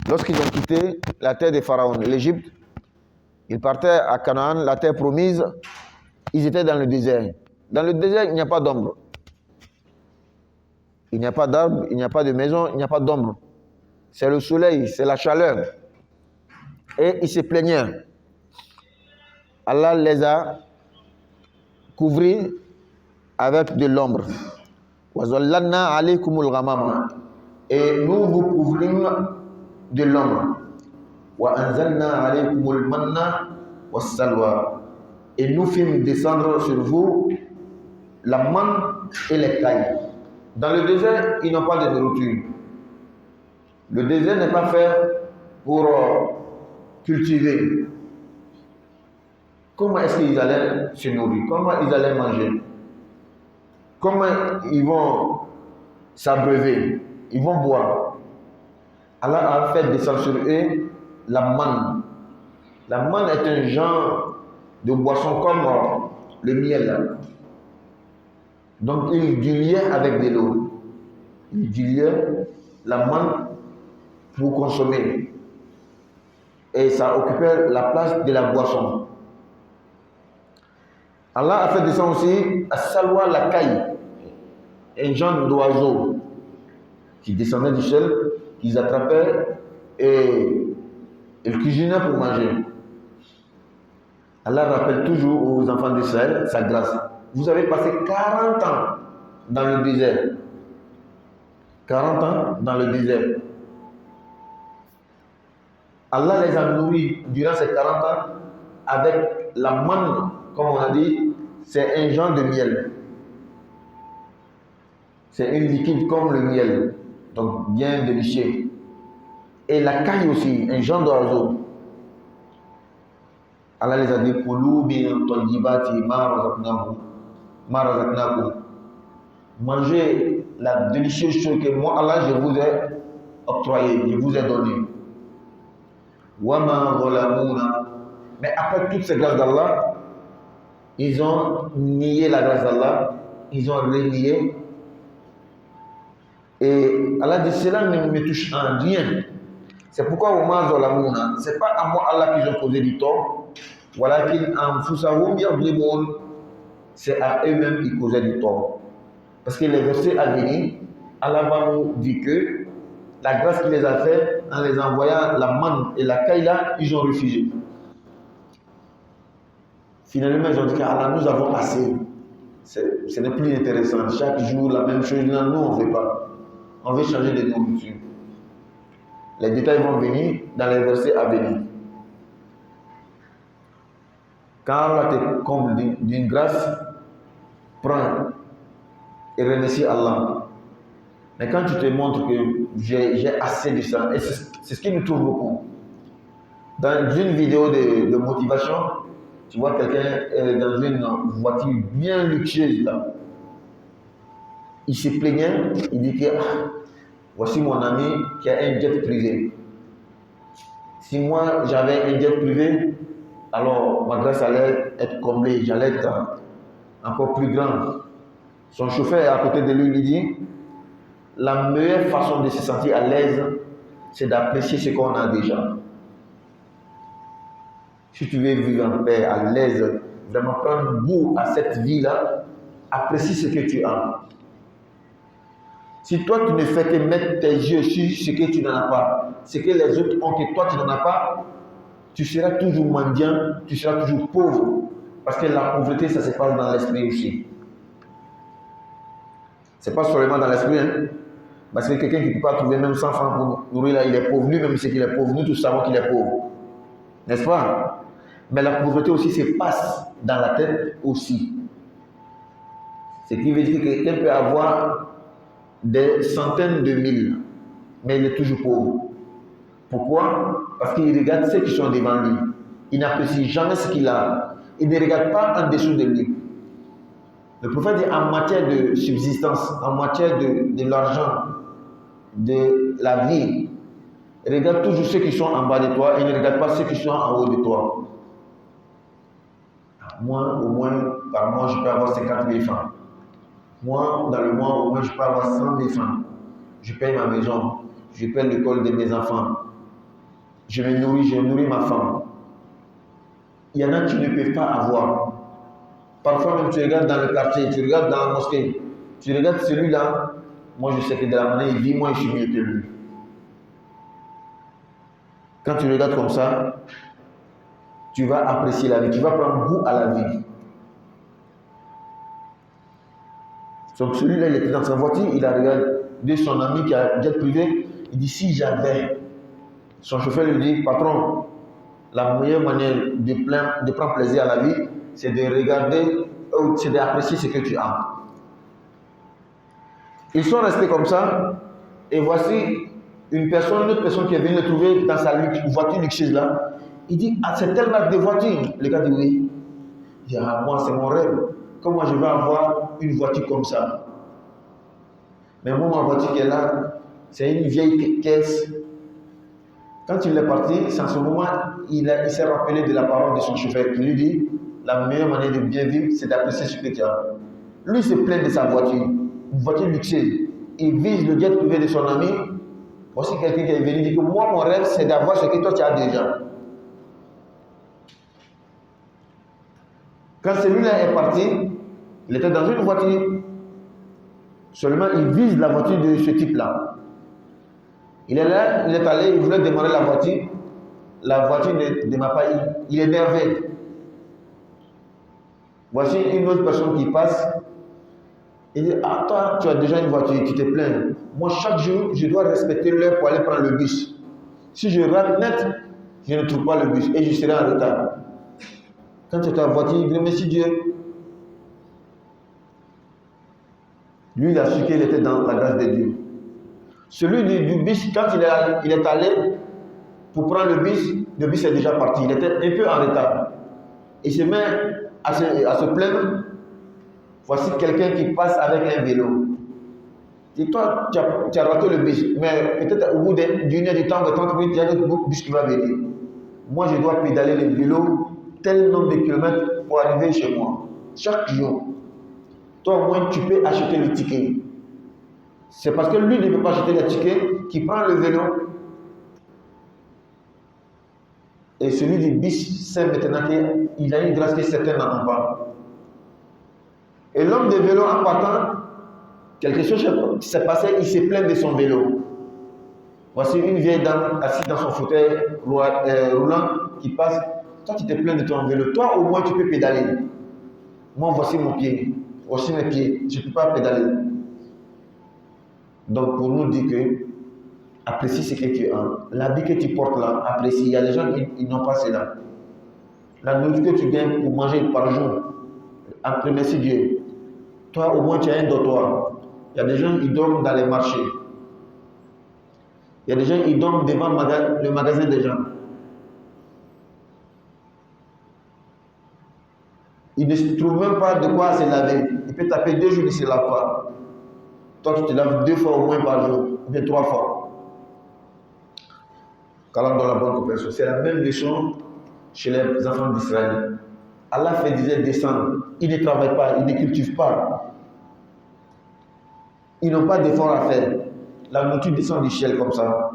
Speaker 1: Lorsqu'ils ont quitté la terre de Pharaon, l'Égypte, ils partaient à Canaan, la terre promise, ils étaient dans le désert. Dans le désert, il n'y a pas d'ombre. Il n'y a pas d'arbre, il n'y a pas de maison, il n'y a pas d'ombre. C'est le soleil, c'est la chaleur. Et ils se plaignaient. Allah les a couverts avec de l'ombre. وَظَلَّلْنَا عَلَيْكُمُ الْغَمَامَ. Et nous vous couvrîmes de l'ombre. وَأَنزَلْنَا عَلَيْكُمُ الْمَنَّ وَالسَّلْوَى. Et nous fîmes descendre sur vous la manne et les cailles. Dans le désert, ils n'ont pas de nourriture. Le désert n'est pas fait pour cultiver. Comment est-ce qu'ils allaient se nourrir? Comment ils allaient manger? Comment ils vont s'abreuver? Ils vont boire. Allah a fait descendre sur eux la manne. La manne est un genre de boisson comme le miel. Donc il diluait avec de l'eau. Il diluait la manne pour consommer. Et ça occupait la place de la boisson. Allah a fait descendre aussi à Salwa la caille, un genre d'oiseau qui descendait du ciel, qu'ils attrapaient et ils cuisinaient pour manger. Allah rappelle toujours aux enfants d'Israël sa grâce. Vous avez passé 40 ans dans le désert. 40 ans dans le désert. Allah les a nourris durant ces 40 ans avec la manne, comme on a dit, c'est un genre de miel. C'est un liquide comme le miel, donc bien délicieux. Et la caille aussi, un genre d'oiseau. Allah les a dit Kulu min tayyibati ma razaqnakum. Mangez la délicieuse chose que moi, Allah, je vous ai octroyée, je vous ai donnée. Wama zalamuna. Mais après toutes ces grâces d'Allah, ils ont nié la grâce d'Allah, ils ont renié. Et Allah dit cela ne me touche en rien. C'est pourquoi Wama zalamuna, c'est pas à moi Allah qu'ils ont causé du tort. Walakin anfusahum yadlimun, c'est à eux-mêmes qu'ils causaient du tort. Parce que les versets à venir, Allah va nous dire que la grâce qu'il les a fait en les envoyant la manne et la caille là, ils ont refusé. Finalement, ils ont dit qu'Allah, nous avons assez. Ce n'est plus intéressant. Chaque jour, la même chose. Non, nous, on ne veut pas. On veut changer de nourriture. Les détails vont venir dans les versets à venir. Quand Allah te comble d'une grâce, prends et remercie Allah. Mais quand tu te montres que j'ai assez de ça, et c'est ce qui nous trouve beaucoup. Dans une vidéo de motivation, tu vois quelqu'un dans une voiture bien luxueuse là. Il se plaignait, il dit que voici mon ami qui a un jet privé. Si moi j'avais un jet privé, alors ma grâce allait être comblée, j'allais être encore plus grande. Son chauffeur est à côté de lui, lui dit la meilleure façon de se sentir à l'aise, c'est d'apprécier ce qu'on a déjà. Si tu veux vivre en paix, à l'aise, vraiment prendre goût à cette vie-là, apprécie ce que tu as. Si toi tu ne fais que mettre tes yeux sur ce que tu n'en as pas, ce que les autres ont que toi tu n'en as pas, tu seras toujours mendiant, tu seras toujours pauvre. Parce que la pauvreté, ça se passe dans l'esprit aussi. C'est pas seulement dans l'esprit, hein? Parce que quelqu'un qui ne peut pas trouver même 100 francs pour nourrir, là, il est pauvre. Lui-même sait qu'il est pauvre. Nous tous savons qu'il est pauvre. N'est-ce pas? Mais la pauvreté aussi se passe dans la tête aussi. Ce qui veut dire que quelqu'un peut avoir des centaines de mille, mais il est toujours pauvre. Pourquoi? Parce qu'il regarde ceux qui sont devant lui. Il n'apprécie jamais ce qu'il a. Il ne regarde pas en dessous de lui. Le prophète dit en matière de subsistance, en matière de l'argent, de la vie, regarde toujours ceux qui sont en bas de toi et ne regarde pas ceux qui sont en haut de toi. Moi, au moins, par mois, je peux avoir 50 000 francs. Moi, dans le mois, au moins, je peux avoir 100 000 francs. Je paye ma maison, je paye l'école de mes enfants. Je nourris ma femme. Il y en a qui ne peuvent pas avoir. Parfois même, tu regardes dans le quartier, tu regardes dans la mosquée, tu regardes celui-là, moi je sais que de la manière il vit, moi je suis mieux que lui. Quand tu regardes comme ça, tu vas apprécier la vie, tu vas prendre goût à la vie. Donc celui-là, il était dans sa voiture, il a regardé son ami qui a un jet privé, il dit si j'avais, son chauffeur lui dit, patron, la meilleure manière de prendre plaisir à la vie, c'est de regarder, c'est d'apprécier ce que tu as. Ils sont restés comme ça, et voici une autre personne qui est venue le trouver dans sa voiture luxueuse là. Il dit, ah, c'est telle marque de voiture. Le gars dit oui. Il dit, ah, moi, c'est mon rêve. Comment je vais avoir une voiture comme ça? Mais moi, ma voiture qui est là, c'est une vieille caisse. Quand il est parti, c'est en ce moment, il s'est rappelé de la parole de son chauffeur qui lui dit, la meilleure manière de bien vivre, c'est d'apprécier ce que tu as. Lui, il se plaint de sa voiture, une voiture luxueuse. Il vise le jet privé de son ami. Voici quelqu'un qui est venu dire que moi, mon rêve, c'est d'avoir ce que toi, tu as déjà. Quand celui-là est parti, il était dans une voiture. Seulement, il vise la voiture de ce type-là. Il est là, il est allé, il voulait démarrer la voiture. La voiture ne démarre pas, il est énervé. Voici une autre personne qui passe. Il dit, ah toi, tu as déjà une voiture, tu te plains. Moi, chaque jour, je dois respecter l'heure pour aller prendre le bus. Si je rate net, je ne trouve pas le bus et je serai en retard. Quand tu es en voiture, il dit, merci Dieu. Lui, il a su qu'il était dans la grâce de Dieu. Celui du bus, quand il est allé pour prendre le bus est déjà parti. Il était un peu en retard. Il se met à se plaindre. Voici quelqu'un qui passe avec un vélo. Et toi, tu as raté le bus, mais peut-être au bout d'une heure de temps, de 30 minutes, il y a un bus qui va venir. Moi, je dois pédaler le vélo tel nombre de kilomètres pour arriver chez moi. Chaque jour. Toi, au moins, tu peux acheter le ticket. C'est parce que lui ne peut pas acheter le ticket qu'il prend le vélo. Et celui du bus sait maintenant qu'il a une grâce que certains n'en ont pas. Et l'homme de vélo, en partant, quelque chose s'est passé, il se plaint de son vélo. Voici une vieille dame assise dans son fauteuil roulant qui passe. Toi, tu te plains de ton vélo. Toi, au moins, tu peux pédaler. Moi, voici mon pied. Voici mes pieds. Je ne peux pas pédaler. Donc, pour nous dire que apprécie ce que tu as. L'habit que tu portes là, apprécie. Il y a des gens qui n'ont pas cela. La nourriture que tu gagnes pour manger par jour, merci Dieu. Toi, au moins, tu as un dortoir. Il y a des gens qui dorment dans les marchés. Il y a des gens qui dorment devant le magasin des gens. Il ne trouve même pas de quoi se laver. Il peut taper 2 jours, il ne se lave pas. Toi, tu te laves 2 fois au moins par jour, ou bien 3 fois. Qu'Allah donne la bonne compréhension. C'est la même leçon chez les enfants d'Israël. Allah fait des descendre. Ils ne travaillent pas, ils ne cultivent pas. Ils n'ont pas d'effort à faire. La nourriture descend du ciel comme ça.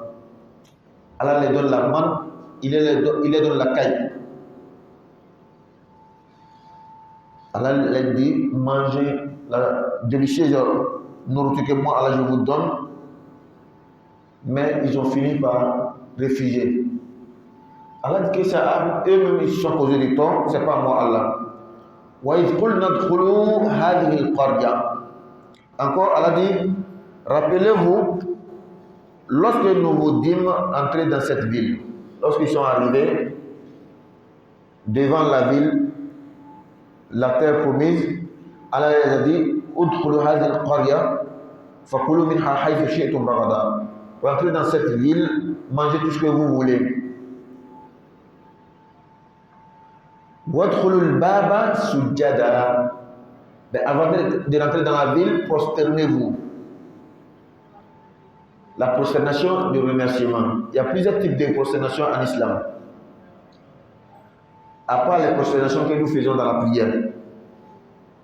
Speaker 1: Allah les donne la manne, il les donne la caille. Allah les dit, mangez la délicieuse nourriture que moi, Allah, je vous donne. Mais ils ont fini par réfugier. Allah dit que ça, eux-mêmes, ils se sont posés des torts, c'est pas moi, Allah. وَإِذْ قُلْنَا ادْخُلُوا هَذِهِ الْقَرْيَةَ Encore, Allah dit, rappelez-vous, lorsque nous vous dîmes entrer dans cette ville, lorsqu'ils sont arrivés devant la ville, la terre promise, Allah les a dit, udkhulu hadhihi al-qarya fakulu minha haythu shi'tum ragada. Pour entrer dans cette ville, mangez tout ce que vous voulez. Wadkhulu al-baba sujjada. Avant de rentrer dans la ville, prosternez-vous. La prosternation de remerciement. Il y a plusieurs types de prosternation en islam. À part les prosternations que nous faisons dans la prière.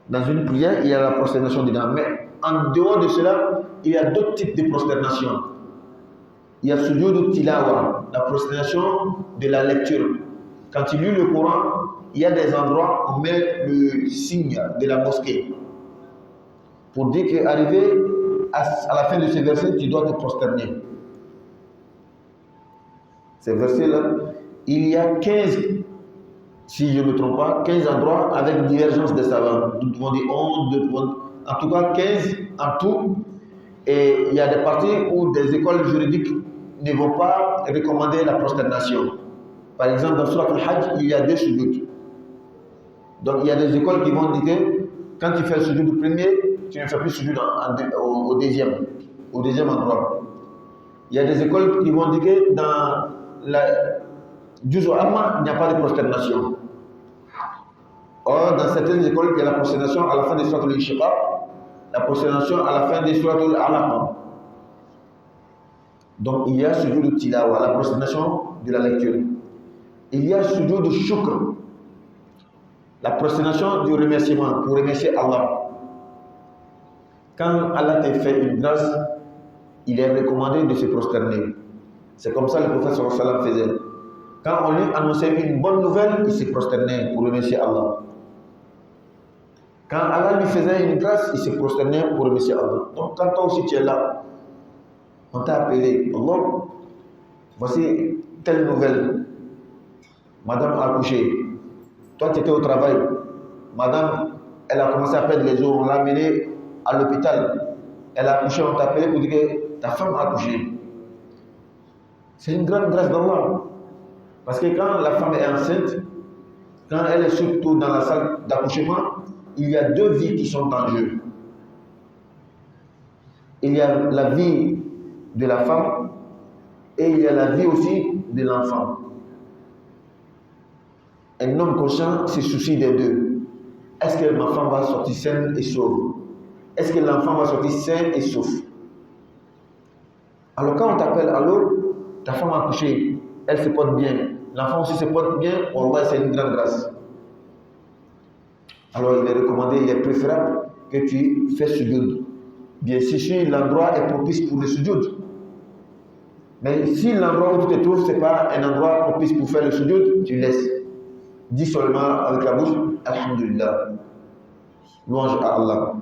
Speaker 1: Dans une prière, il y a la prosternation dedans. Mais en dehors de cela, il y a d'autres types de prosternation. Il y a sujoud tilawa, la prosternation de la lecture. Quand il lit le Coran, il y a des endroits où on met le signe de la mosquée. Pour dire qu'arrivé à la fin de ce verset, tu dois te prosterner. Ces versets-là, il y a 15, si je ne me trompe pas, 15 endroits avec divergence des savants. Nous pouvons dire 11, en tout cas 15 en tout. Et il y a des parties où des écoles juridiques ne vont pas recommander la prosternation. Par exemple, dans Surat al-Hajj, il y a 2 sujoud. Donc il y a des écoles qui vont dire que quand tu fais le sujoud du premier, tu ne fais plus sujoud au deuxième endroit. Il y a des écoles qui vont dire que dans la Juz al-Amma, il n'y a pas de prosternation. Or, dans certaines écoles, il y a la prosternation à la fin des Surat al-Inshiqaq, la prosternation à la fin des Surat al-Alaq. Donc il y a sujoud de tilawa, la prosternation de la lecture. Il y a sujoud de shukr, la prosternation du remerciement, pour remercier Allah. Quand Allah t'a fait une grâce, il est recommandé de se prosterner. C'est comme ça que le prophète sallallahu alayhi wa sallam faisait. Quand on lui annonçait une bonne nouvelle, il se prosternait pour remercier Allah. Quand Allah lui faisait une grâce, il se prosternait pour remercier Allah. Donc quand toi aussi tu es là, on t'a appelé, Allah, voici telle nouvelle. Madame a accouché. Toi tu étais au travail. Madame, elle a commencé à perdre les os, on l'a amenée à l'hôpital. Elle a accouché, on t'a appelé pour dire que ta femme a accouché. C'est une grande grâce d'Allah. Parce que quand la femme est enceinte, quand elle est surtout dans la salle d'accouchement, il y a 2 vies qui sont en jeu. Il y a la vie de la femme et il y a la vie aussi de l'enfant. Un homme conscient se soucie des 2. Est-ce que ma femme va sortir saine et sauve? Est-ce que l'enfant va sortir sain et sauf? Alors quand on t'appelle, allô, ta femme a accouché, elle se porte bien, l'enfant aussi se porte bien, wallah, c'est une grande grâce. Alors il est recommandé, il est préférable que tu fasses sujoud. Bien sûr, l'endroit est propice pour le sujoud. Mais si l'endroit où tu te trouves, ce n'est pas un endroit propice pour faire le sujoud, tu laisses. Dis seulement avec la bouche, Alhamdulillah. Louange à Allah.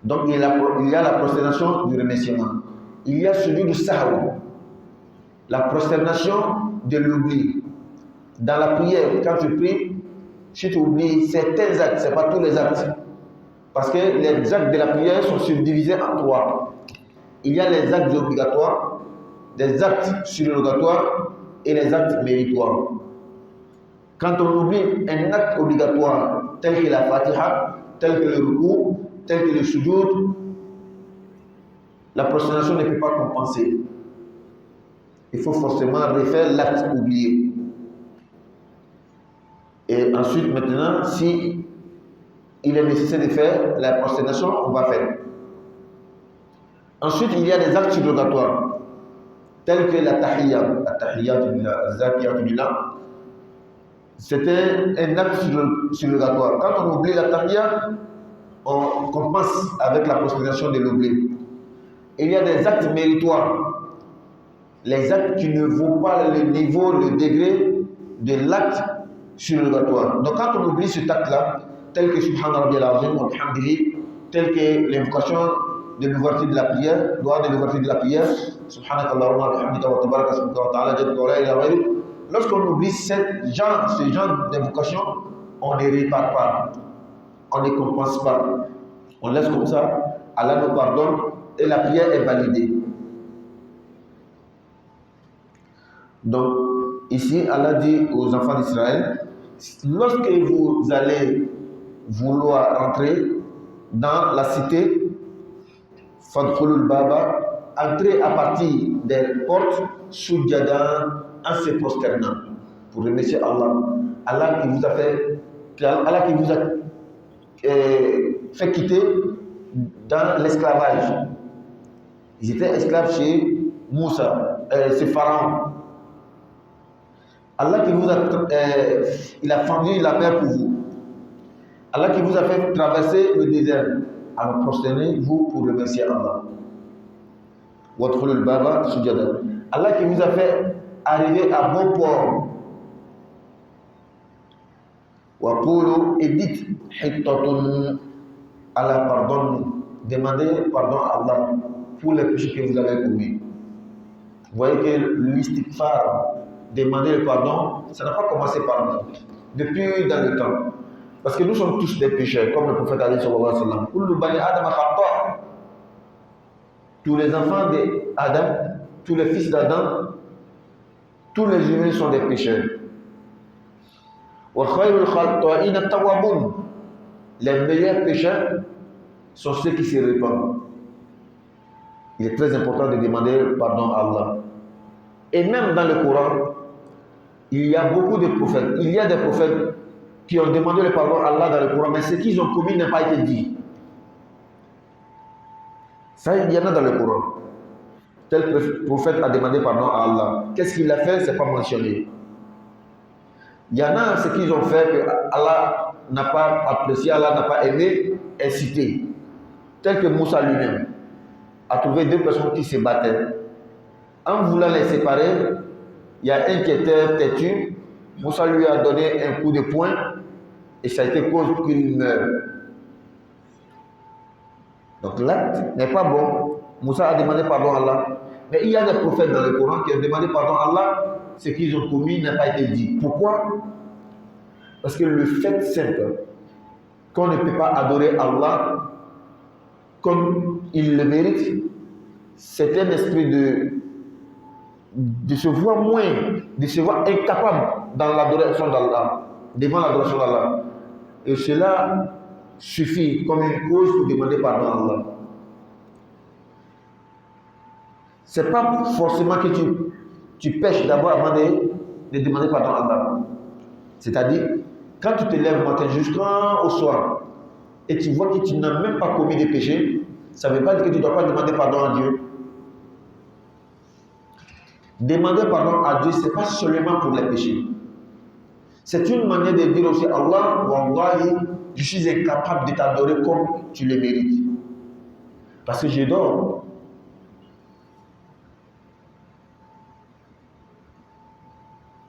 Speaker 1: Donc il y a la prosternation du remerciement. Il y a celui du sahou, la prosternation de l'oubli. Dans la prière, quand tu pries, si tu oublies certains actes, ce n'est pas tous les actes. Parce que les actes de la prière sont subdivisés en 3. Il y a les actes obligatoires, des actes surrogatoires et les actes méritoires. Quand on oublie un acte obligatoire, tel que la Fatiha, tel que le ruku, tel que le sujoud, la prosternation ne peut pas compenser. Il faut forcément refaire l'acte oublié. Et ensuite, maintenant, si il est nécessaire de faire la prosternation, on va faire. Ensuite, il y a des actes surrogatoires, tels que la tahiyya. La tahiyya, c'était un acte surrogatoire. Quand on oublie la tahiyya, on compense avec la prosternation de l'oubli. Il y a des actes méritoires, les actes qui ne vaut pas le niveau, le degré de l'acte surrogatoire. Donc quand on oublie cet acte-là, tel que Subhana Rabbiyal Azim wa bihamdihi, tel que l'invocation de l'ouverture de la prière, doigt de l'ouverture de la prière, Subhanakallahumma wa bihamdika wa tabaraka ismuka wa ta'ala jadduka wa la ilaha illa anta. Lorsqu'on oublie ce genre d'invocation, on ne répare pas, on ne compense pas, on laisse comme ça. Allah nous pardonne et la prière est validée. Donc, ici, Allah dit aux enfants d'Israël, lorsque vous allez vouloir rentrer dans la cité, Fadkhulul Baba, entrez à partir des portes Sujjadan en se prosternant pour remercier Allah. Allah qui vous a fait, fait quitter dans l'esclavage. Ils étaient esclaves chez Moussa, chez Pharaon. Allah qui vous a, il a fendu la mer pour vous. Allah qui vous a fait traverser le désert. Alors prosternez-vous pour remercier Allah. Wadkhulul Baba Sujjadan. Allah qui vous a fait arriver à bon port. Waqulu et dites hittatun, Allah pardonne-nous. Demandez pardon à Allah pour les péchés que vous avez commis. Vous voyez que l'istighfar, demander le pardon, ça n'a pas commencé par nous. Depuis dans le temps. Parce que nous sommes tous des pécheurs, comme le prophète a dit sallallahu alayhi wa sallam. Kullu bani Adam khata'. Tous les enfants d'Adam, tous les fils d'Adam, tous les humains sont des pécheurs. Les meilleurs pécheurs sont ceux qui se répandent. Il est très important de demander pardon à Allah. Et même dans le Coran, il y a beaucoup de prophètes. Il y a des prophètes qui ont demandé le pardon à Allah dans le Coran, mais ce qu'ils ont commis n'a pas été dit. Ça, il y en a dans le Coran. Tel prophète a demandé pardon à Allah. Qu'est-ce qu'il a fait? Ce n'est pas mentionné. Il y en a ce qu'ils ont fait que Allah n'a pas apprécié, Allah n'a pas aimé, est cité. Tel que Moussa lui-même a trouvé deux personnes qui se battaient. En voulant les séparer, il y a un qui était têtu. Moussa lui a donné un coup de poing et ça a été cause qu'il meure. Donc l'acte n'est pas bon. Moussa a demandé pardon à Allah. Mais il y a des prophètes dans le Coran qui ont demandé pardon à Allah. Ce qu'ils ont commis n'a pas été dit. Pourquoi? Parce que le fait simple qu'on ne peut pas adorer Allah comme il le mérite, c'est un esprit de se voir moins, de se voir incapable dans l'adoration d'Allah, devant l'adoration d'Allah. Et cela suffit comme une cause pour demander pardon à Allah. Ce n'est pas forcément que tu pêches d'abord avant de demander pardon à Allah. C'est-à-dire, quand tu te lèves le matin jusqu'au soir et tu vois que tu n'as même pas commis de péché, ça ne veut pas dire que tu ne dois pas demander pardon à Dieu. Demander pardon à Dieu, ce n'est pas seulement pour les péchés. C'est une manière de dire aussi Allah, Wallahi, je suis incapable de t'adorer comme tu le mérites. Parce que je dors.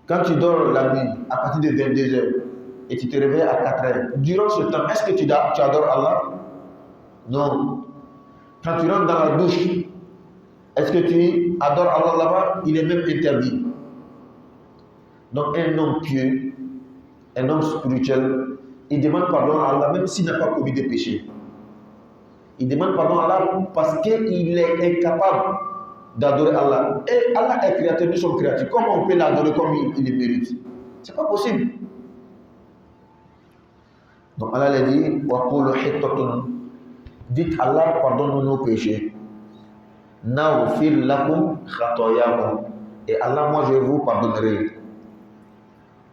Speaker 1: Quand tu dors la nuit, à partir de 22 h et tu te réveilles à 4 h, durant ce temps, est-ce que tu adores Allah? Non. Quand tu rentres dans la douche, est-ce que tu adores Allah là-bas? Il est même interdit. Donc un homme pieux, un homme spirituel, il demande pardon à Allah même s'il n'a pas commis de péché. Il demande pardon à Allah parce qu'il est incapable d'adorer Allah. Et Allah est créateur, nous sommes créatures. Comment on peut l'adorer comme il le mérite? Ce n'est pas possible. Donc Allah l'a dit, dites Allah, pardonne-nous nos péchés. Naghfir lakum khatayakum. Et Allah, moi je vous pardonnerai.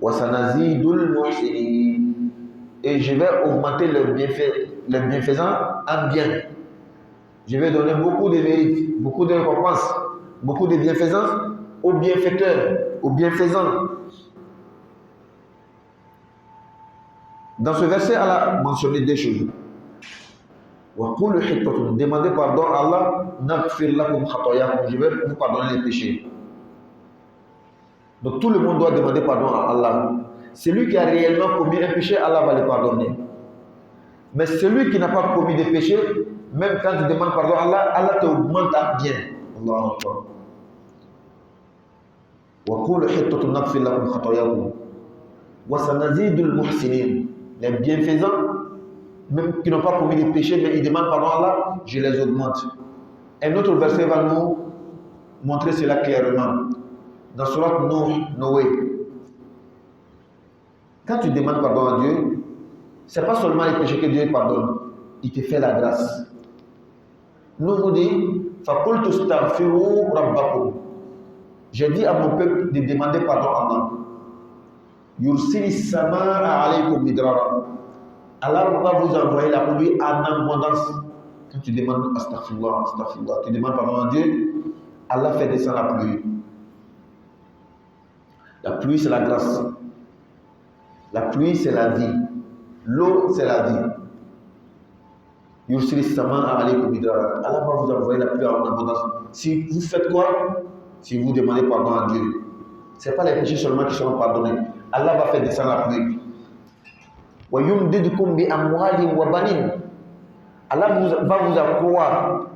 Speaker 1: Wa sanazidul muhsinin. Et je vais augmenter le bienfaisant en bien. Je vais donner beaucoup de mérites, beaucoup de récompenses, beaucoup de bienfaisance aux bienfaiteurs, aux bienfaisants. Dans ce verset, Allah a mentionné deux choses. Demandez pardon à Allah, je vais vous pardonner les péchés. Donc tout le monde doit demander pardon à Allah. Celui qui a réellement commis un péché, Allah va le pardonner. Mais celui qui n'a pas commis de péché, même quand tu demandes pardon à Allah, Allah te augmente à bien. Allahu Akbar. Les bienfaisants, même qui n'ont pas commis des péchés, mais ils demandent pardon à Allah, je les augmente. Un autre verset va nous montrer cela clairement. Dans Surat Noé, quand tu demandes pardon à Dieu, ce n'est pas seulement les péchés que Dieu pardonne, il te fait la grâce. Nous dit, فَقُلْتُ اسْتَغْفِرُوا رَبَّكُمْ. J'ai dit à mon peuple de demander pardon à Allah. يُرْسِلِ السَّمَاءَ عَلَيْكُمْ مِدْرَارًا. Allah va vous envoyer la pluie en abondance. Quand tu demandes astaghfirullah, astaghfirullah, tu demandes pardon à Dieu, Allah fait descendre la pluie. La pluie, c'est la grâce. La pluie, c'est la vie. L'eau, c'est la vie. Yursil Sama alaykum midrara. Allah va vous envoyer la pluie en abondance. Si vous faites quoi? Si vous demandez pardon à Dieu. Ce n'est pas les péchés seulement qui seront pardonnés. Allah va faire descendre la pluie. Wa yumdidukum bi amwalin wa banin. Allah va vous accroître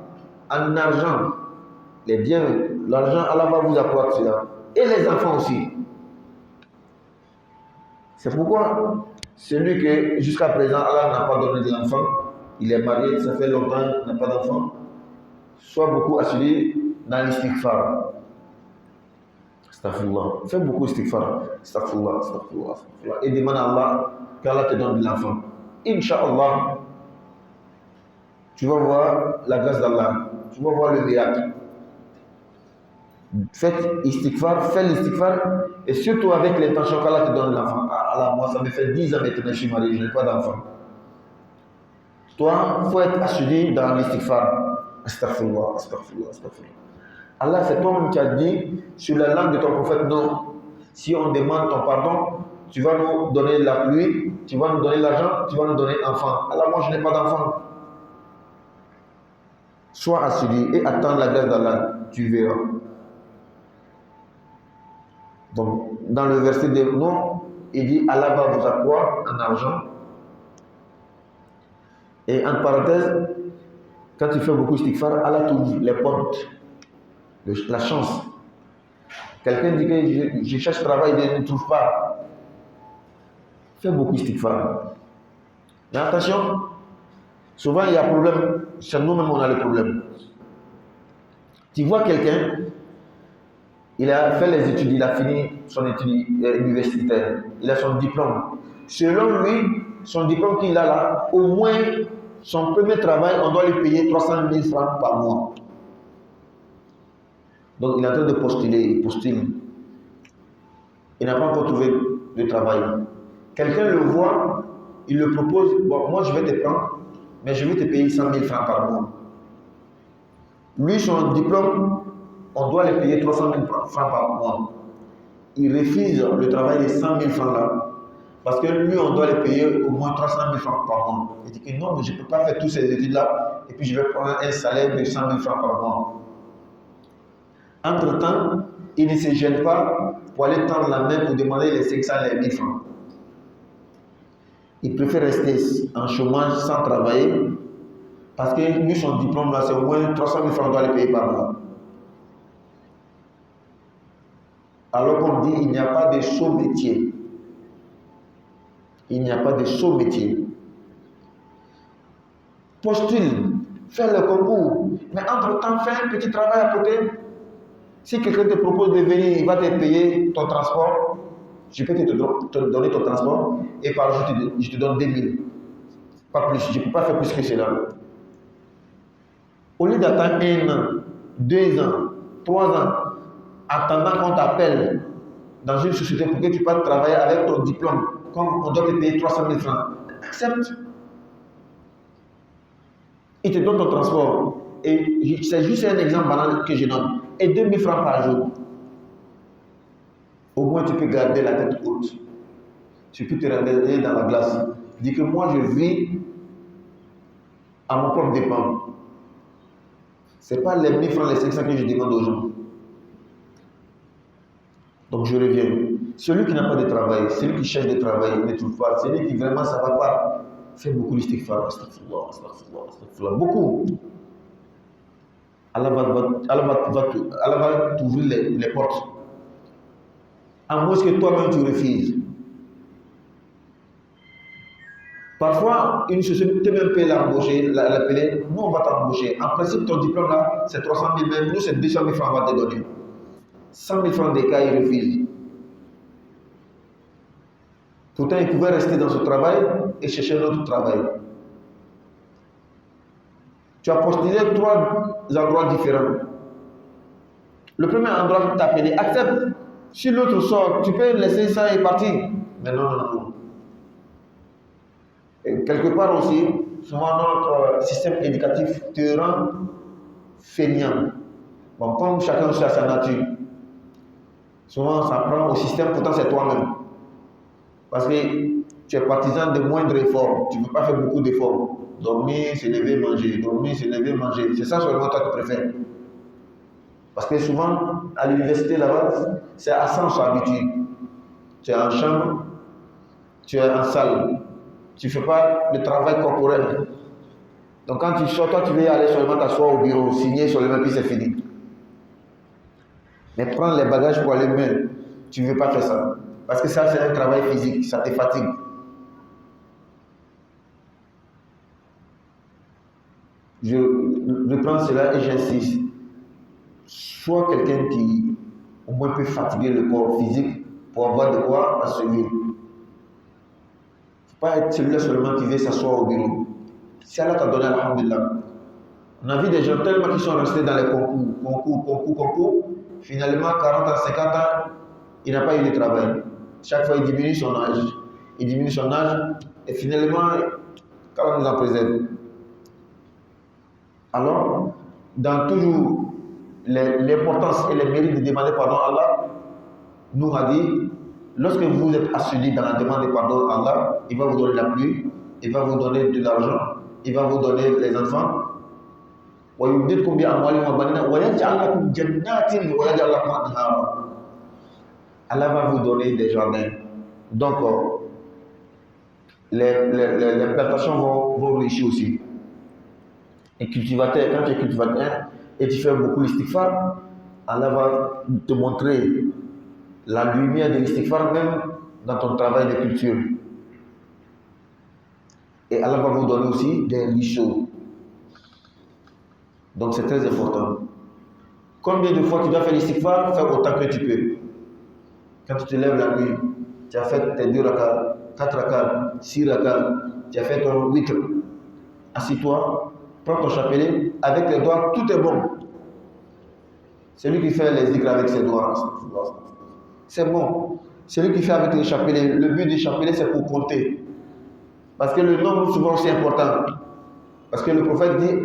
Speaker 1: en argent. Les biens, l'argent, Allah va vous accroître cela. Et les enfants aussi. C'est pourquoi celui que jusqu'à présent Allah n'a pas donné d'enfant, il est marié, ça fait longtemps, il n'a pas d'enfant, soit beaucoup assuré dans l'istighfar. Astaghfirullah. Fais beaucoup istighfar. Astaghfirullah, astaghfirullah, astaghfirullah. Et demande à Allah qu'Allah te donne de l'enfant. Inch'Allah, tu vas voir la grâce d'Allah. Tu vas voir le miracle. Faites istighfar, fais l'istighfar, et surtout avec l'intention qu'Allah te donne l'enfant. Allah, moi, ça me fait 10 ans maintenant que je suis marié, je n'ai pas d'enfant. Toi, il faut être assuré dans l'istighfar. Astaghfirullah, astaghfirullah, astaghfirullah. Allah, c'est toi-même qui as dit sur la langue de ton prophète, non. Si on demande ton pardon, tu vas nous donner la pluie, tu vas nous donner l'argent, tu vas nous donner l'enfant. Allah, moi, je n'ai pas d'enfant. Sois assuré et attends la grâce d'Allah, tu verras. Donc, dans le verset de non, il dit Allah va vous accroître en argent. Et en parenthèse, quand tu fais beaucoup istighfar, Allah t'ouvre les portes, la chance. Quelqu'un dit que je cherche travail et je ne trouve pas. Fais beaucoup istighfar. Mais attention, souvent il y a un problème, chez nous-mêmes on a le problème. Tu vois quelqu'un, il a fait les études, il a fini son étude universitaire, il a son diplôme. Selon lui, son diplôme qu'il a là, au moins son premier travail, on doit lui payer 300 000 francs par mois. Donc il est en train de postuler, il postule. Il n'a pas encore trouvé de travail. Quelqu'un le voit, il le propose, bon, moi je vais te prendre, mais je vais te payer 100 000 francs par mois. Lui, son diplôme, on doit le payer 300 000 francs par mois. Il refuse le travail de 100 000 francs là, parce que lui, on doit le payer au moins 300 000 francs par mois. Il dit que non, mais je ne peux pas faire toutes ces études là, et puis je vais prendre un salaire de 100 000 francs par mois. Entre-temps, il ne se gêne pas pour aller tendre la main pour demander les 500 et les 1000 francs. Il préfère rester en chômage sans travailler, parce que lui, son diplôme là, c'est au moins 300 000 francs, on doit le payer par mois. Alors qu'on dit il n'y a pas de saut métier. Il n'y a pas de saut métier. Postule, fais le concours, mais entre-temps, fais un petit travail à côté. Si quelqu'un te propose de venir, il va te payer ton transport. Je peux te donner ton transport et par jour, je te donne 2000. Pas plus, je ne peux pas faire plus que cela. Au lieu d'attendre 1 an, 2 ans, 3 ans, attendant qu'on t'appelle dans une société pour que tu puisses travailler avec ton diplôme, comme on doit te payer 300 000 francs, accepte. Il te donne ton transport. Et c'est juste un exemple banal que je donne. Et 2000 francs par jour. Au moins tu peux garder la tête haute. Tu peux te regarder dans la glace. Dis que moi je vis à mon propre dépend. Ce n'est pas les 1000 francs, les 500 que je demande aux gens. Donc je reviens. Celui qui n'a pas de travail, celui qui cherche de travail, il ne trouve pas. Celui qui vraiment ça ne va pas. Fais beaucoup l'istighfar. Astaghfirullah, astaghfirullah, astaghfirullah. Beaucoup. Allah va t'ouvrir les portes. À moins que toi-même tu refuses. Parfois, une société même peut l'appeler, nous on va t'embaucher. En principe, ton diplôme là, c'est 300 000, même nous c'est 200 000 francs, on va te donner. 100 000 francs des cas, ils refusent. Pourtant, ils pouvaient rester dans ce travail et chercher un autre travail. Tu as postulé 3 endroits différents. Le premier endroit t'a appelé, accepte. Si l'autre sort, tu peux laisser ça et partir. Mais non, non, non. Et quelque part aussi, souvent notre système éducatif te rend feignant. Bon, comme chacun cherche sa nature, souvent ça prend au système, pourtant c'est toi-même. Parce que tu es partisan de moindres efforts, tu ne veux pas faire beaucoup d'efforts. Dormir, se lever, manger, dormir, se lever, manger. C'est ça seulement toi tu préfères. Parce que souvent, à l'université là-bas, c'est à ça on s'habitue. Tu es en chambre, tu es en salle. Tu ne fais pas le travail corporel. Donc quand tu sors, toi tu veux aller seulement t'asseoir au bureau, signer seulement, puis c'est fini. Mais prendre les bagages pour aller mieux, tu ne veux pas faire ça. Parce que ça c'est un travail physique, ça te fatigue. Je prends cela et j'insiste. Sois quelqu'un qui au moins peut fatiguer le corps physique pour avoir de quoi assumer. Pas être celui-là seulement qui veut s'asseoir au bureau. Si Allah t'a donné, alhamdulillah. On a vu des gens tellement qui sont restés dans les concours. Finalement, 40 ans, 50 ans, il n'a pas eu de travail. Chaque fois, il diminue son âge. Et finalement, qu'Allah nous en préserve. Alors, dans toujours l'importance et les mérites de demander pardon à Allah, nous a dit, lorsque vous êtes assidus dans la demande de pardon à Allah, il va vous donner la pluie, il va vous donner de l'argent, il va vous donner les enfants. Allah va vous donner des jardins. Donc, les plantations vont réussir aussi. Et cultivateur, quand tu es cultivateur et tu fais beaucoup l'istighfar, Allah va te montrer la lumière de l'istighfar même dans ton travail de culture. Et Allah va vous donner aussi des ruisseaux. Donc c'est très important. Combien de fois tu dois faire l'istighfar? Fais autant que tu peux. Quand tu te lèves la nuit, tu as fait tes 2 rakats, 4 rakats, 6 rakats, tu as fait ton witr. Assis-toi, prends ton chapelet, avec les doigts, tout est bon. Celui qui fait les zikrs avec ses doigts, c'est bon. Celui qui fait avec les chapelets, le but du chapelet c'est pour compter. Parce que le nombre souvent c'est important. Parce que le prophète dit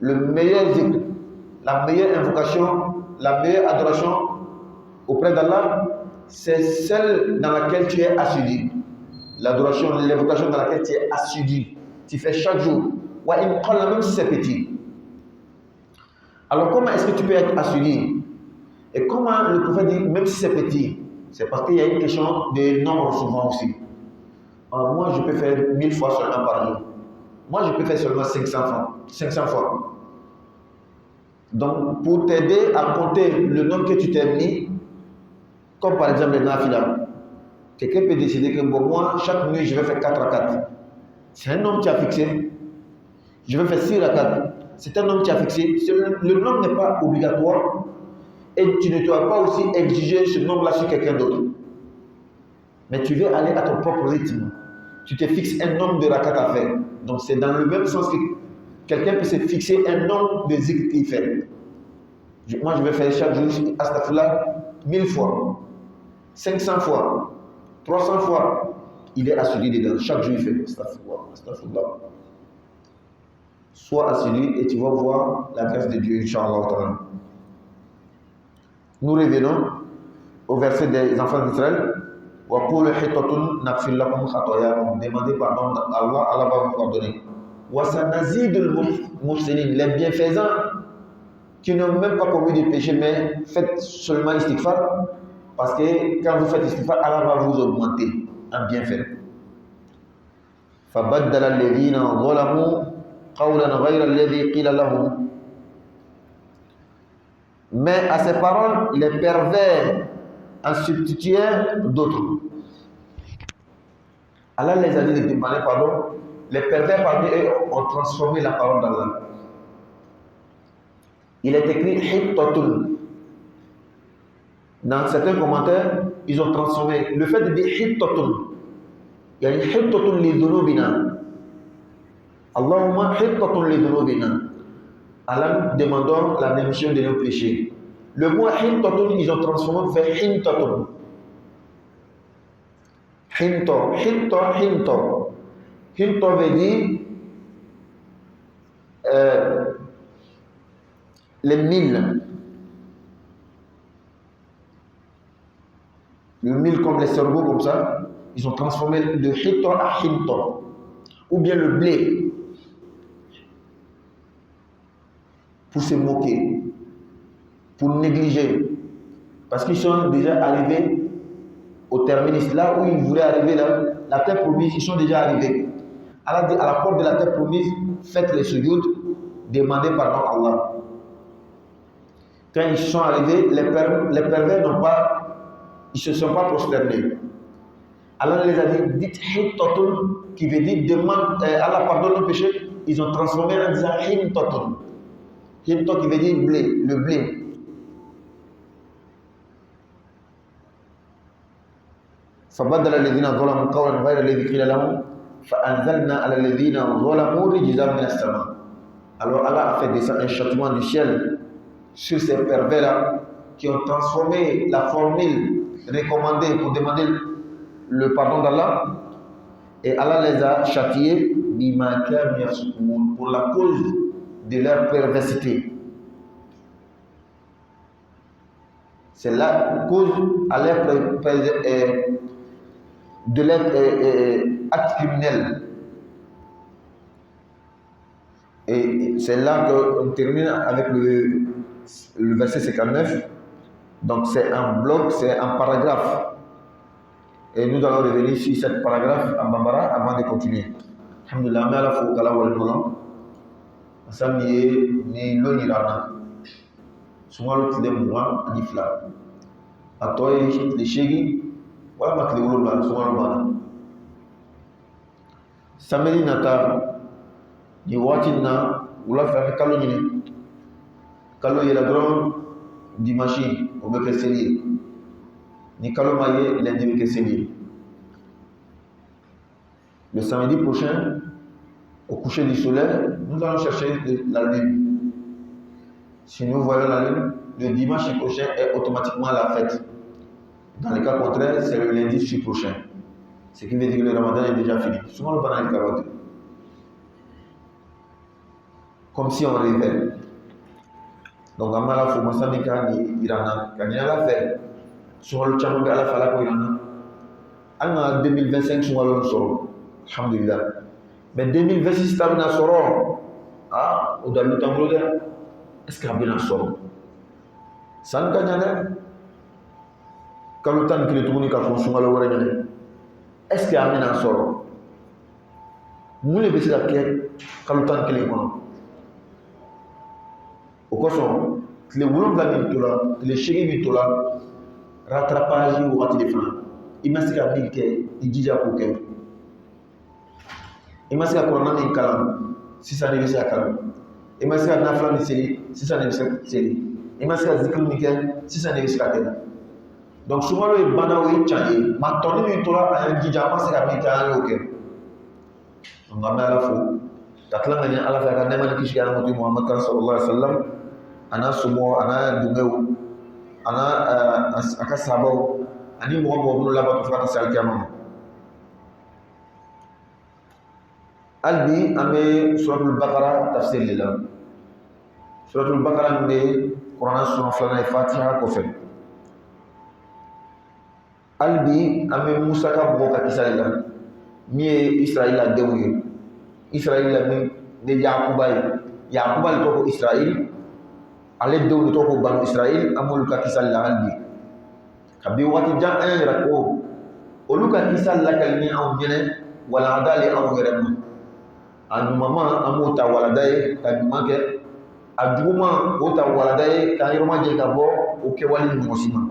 Speaker 1: le meilleur zikr, la meilleure invocation, la meilleure adoration auprès d'Allah, c'est celle dans laquelle tu es assidu. L'adoration, l'invocation dans laquelle tu es assidu. Tu fais chaque jour. Même si c'est petit. Alors comment est-ce que tu peux être assidu? Et comment le prophète dit même si c'est petit? C'est parce qu'il y a une question de nombre souvent aussi. Alors moi je peux faire 1000 fois seulement par jour. Moi je peux faire seulement 500 fois. Donc pour t'aider à compter le nombre que tu t'es mis, comme par exemple les nafila, quelqu'un peut décider que bon, moi chaque nuit je vais faire 4 à 4. C'est un nombre qui a fixé. Je vais faire 6 à 4. C'est un nombre qui a fixé. Le nombre n'est pas obligatoire et tu ne dois pas aussi exiger ce nombre-là sur quelqu'un d'autre. Mais tu veux aller à ton propre rythme. Tu te fixes un nombre de rakats à faire. Donc c'est dans le même sens que quelqu'un peut se fixer un nombre de zikr qu'il fait. Moi je vais faire chaque jour astaghfirullah 1000 fois, 500 fois, 300 fois. Il est assidu dedans. Chaque jour il fait astaghfirullah. Sois assidu et tu vas voir la grâce de Dieu, Inch'Allah. Nous revenons au verset des enfants d'Israël. Demandez pardon à Allah, Allah va vous pardonner. Les bienfaisants qui n'ont même pas commis de péché, mais faites seulement istighfar, parce que quand vous faites istighfar, Allah va vous augmenter en bienfait. فَبَدَّلَ الَّذِينَ ظَلَمُوا قَوْلًا غَيْرَ الَّذِي قِيلَ لَهُمْ. Mais à ces paroles, les pervers en substituèrent d'autres. Allah les a dit de demander pardon. Les pervers parmi eux ont transformé la parole d'Allah. Il est écrit Hittatun. Dans certains commentaires, ils ont transformé le fait de dire Hittatun. Il y a une Hittatun li dhunubina. Allahumma Hittatun li dhunubina. Allah nous demandons la rémission de nos péchés. Le mot Hittatun, ils ont transformé vers Hintatun. Hinto, Hinto, Hinto. Hinto veut dire les mille. Le mille comme les cerveaux, comme ça. Ils ont transformé de Hinto à Hinto. Ou bien le blé. Pour se moquer. Pour négliger. Parce qu'ils sont déjà arrivés au terminus. Là où ils voulaient arriver, là, la terre promise, ils sont déjà arrivés. Allah dit à la porte de la terre promise, faites les sujoud, demandez pardon à Allah. Quand ils sont arrivés, les pervers n'ont pas, ils ne se sont pas prosternés. Allah les a dit, dites Hintatun, qui veut dire demande, Allah pardonne nos péchés. Ils ont transformé en disant Hintatun. Hinto qui veut dire blé, le blé. فبدل الذين ظلموا قولا غير الذي قيل لهم فأنزلنا على الذين ظلموا رجزا من السماء. Alors Allah a fait descendre un châtiment du ciel sur ces pervers-là qui ont transformé la formule recommandée pour demander le pardon d'Allah, et Allah les a châtiés pour la cause de leur perversité. C'est la cause à leur de leur acte criminel. Et c'est là qu'on termine avec le verset 59. Donc c'est un bloc, c'est un paragraphe. Et nous allons revenir sur cette paragraphe en Bambara avant de continuer. Alhamdulillah, mais à la fois qu'Allah wa l'Olam, ensemble ni l'on ira. Souvent l'autre est mourant, en ifla. À toi, les chéris, voilà ma clé ou l'autre, souvent le bana. Samedi nata, ni watina, ou la famille kalonine. Kalo y a la grande dimanche, au bec essélier. Ni kalo maillé, lundi bec essélier. Le samedi prochain, au coucher du soleil, nous allons chercher la lune. Si nous voyons la lune, le dimanche prochain est automatiquement la fête. Dans le cas contraire, c'est le lundi prochain. Ce qui veut dire que le ramadan est déjà fini. Souvent le banal est carotte. Comme si on rêvait. Donc, à la fois, ça n'est qu'un Irana. Quand il y a la fête, souvent le chambre à la fala pour Irana. En 2025, souvent le sort. Alhamdulillah. Mais 2026, ça vient sort. Ah, au dernier temps, est-ce qu'il y a bien un sort? Ça ne gagne pas. Quand le temps qu'il est tourné, est-ce qu'il y a bien un sort? Nous les baisser la quête, quand le temps qu'il est tourné. Au cochon, les woulons de la mitola, les chéris mitola, rattrapage ou rati de flan. Il m'a dit à Bilke, il dit à Pouké. Il m'a dit à Corona et Kalam, si ça n'est pas à Kalam. Il m'a dit à Naflan et Séli, si ça n'est pas à Séli. Il m'a dit à Zikr Mikel, si ça n'est pas à Tel. Donc souvent le Banaoui Tchaye, ma tonne mitola a un djama, c'est à Bilke à l'Oké. On va mettre à la fou. Tatlan gagne à la fin, quand même, qui a monté Mohamed sallallahu alayhi wa sallam, ana sumo, ana dumeu, ana akasabo, ani Mohamed la batu fata sal kiamam. Albi ame suratul Baqarah tafsir lillah. Suratul Baqarah ame Quran surah flana Fatiha ko fe. Albi ame Musa ka boka kisalila. Mie Israël a déwoué. Israël a mis des Yacoubay. Yacoubay est au Israël. Allez de où au Banu Israël. Amoluka kisal la albi. Kabi wati jan un rako. Oluka kisal la kalini en bien. Wala adale en verema. Anu mama amuta wala daye kabi manke. Aduma ota wala daye kan yoma je kabo o kewali ngosima.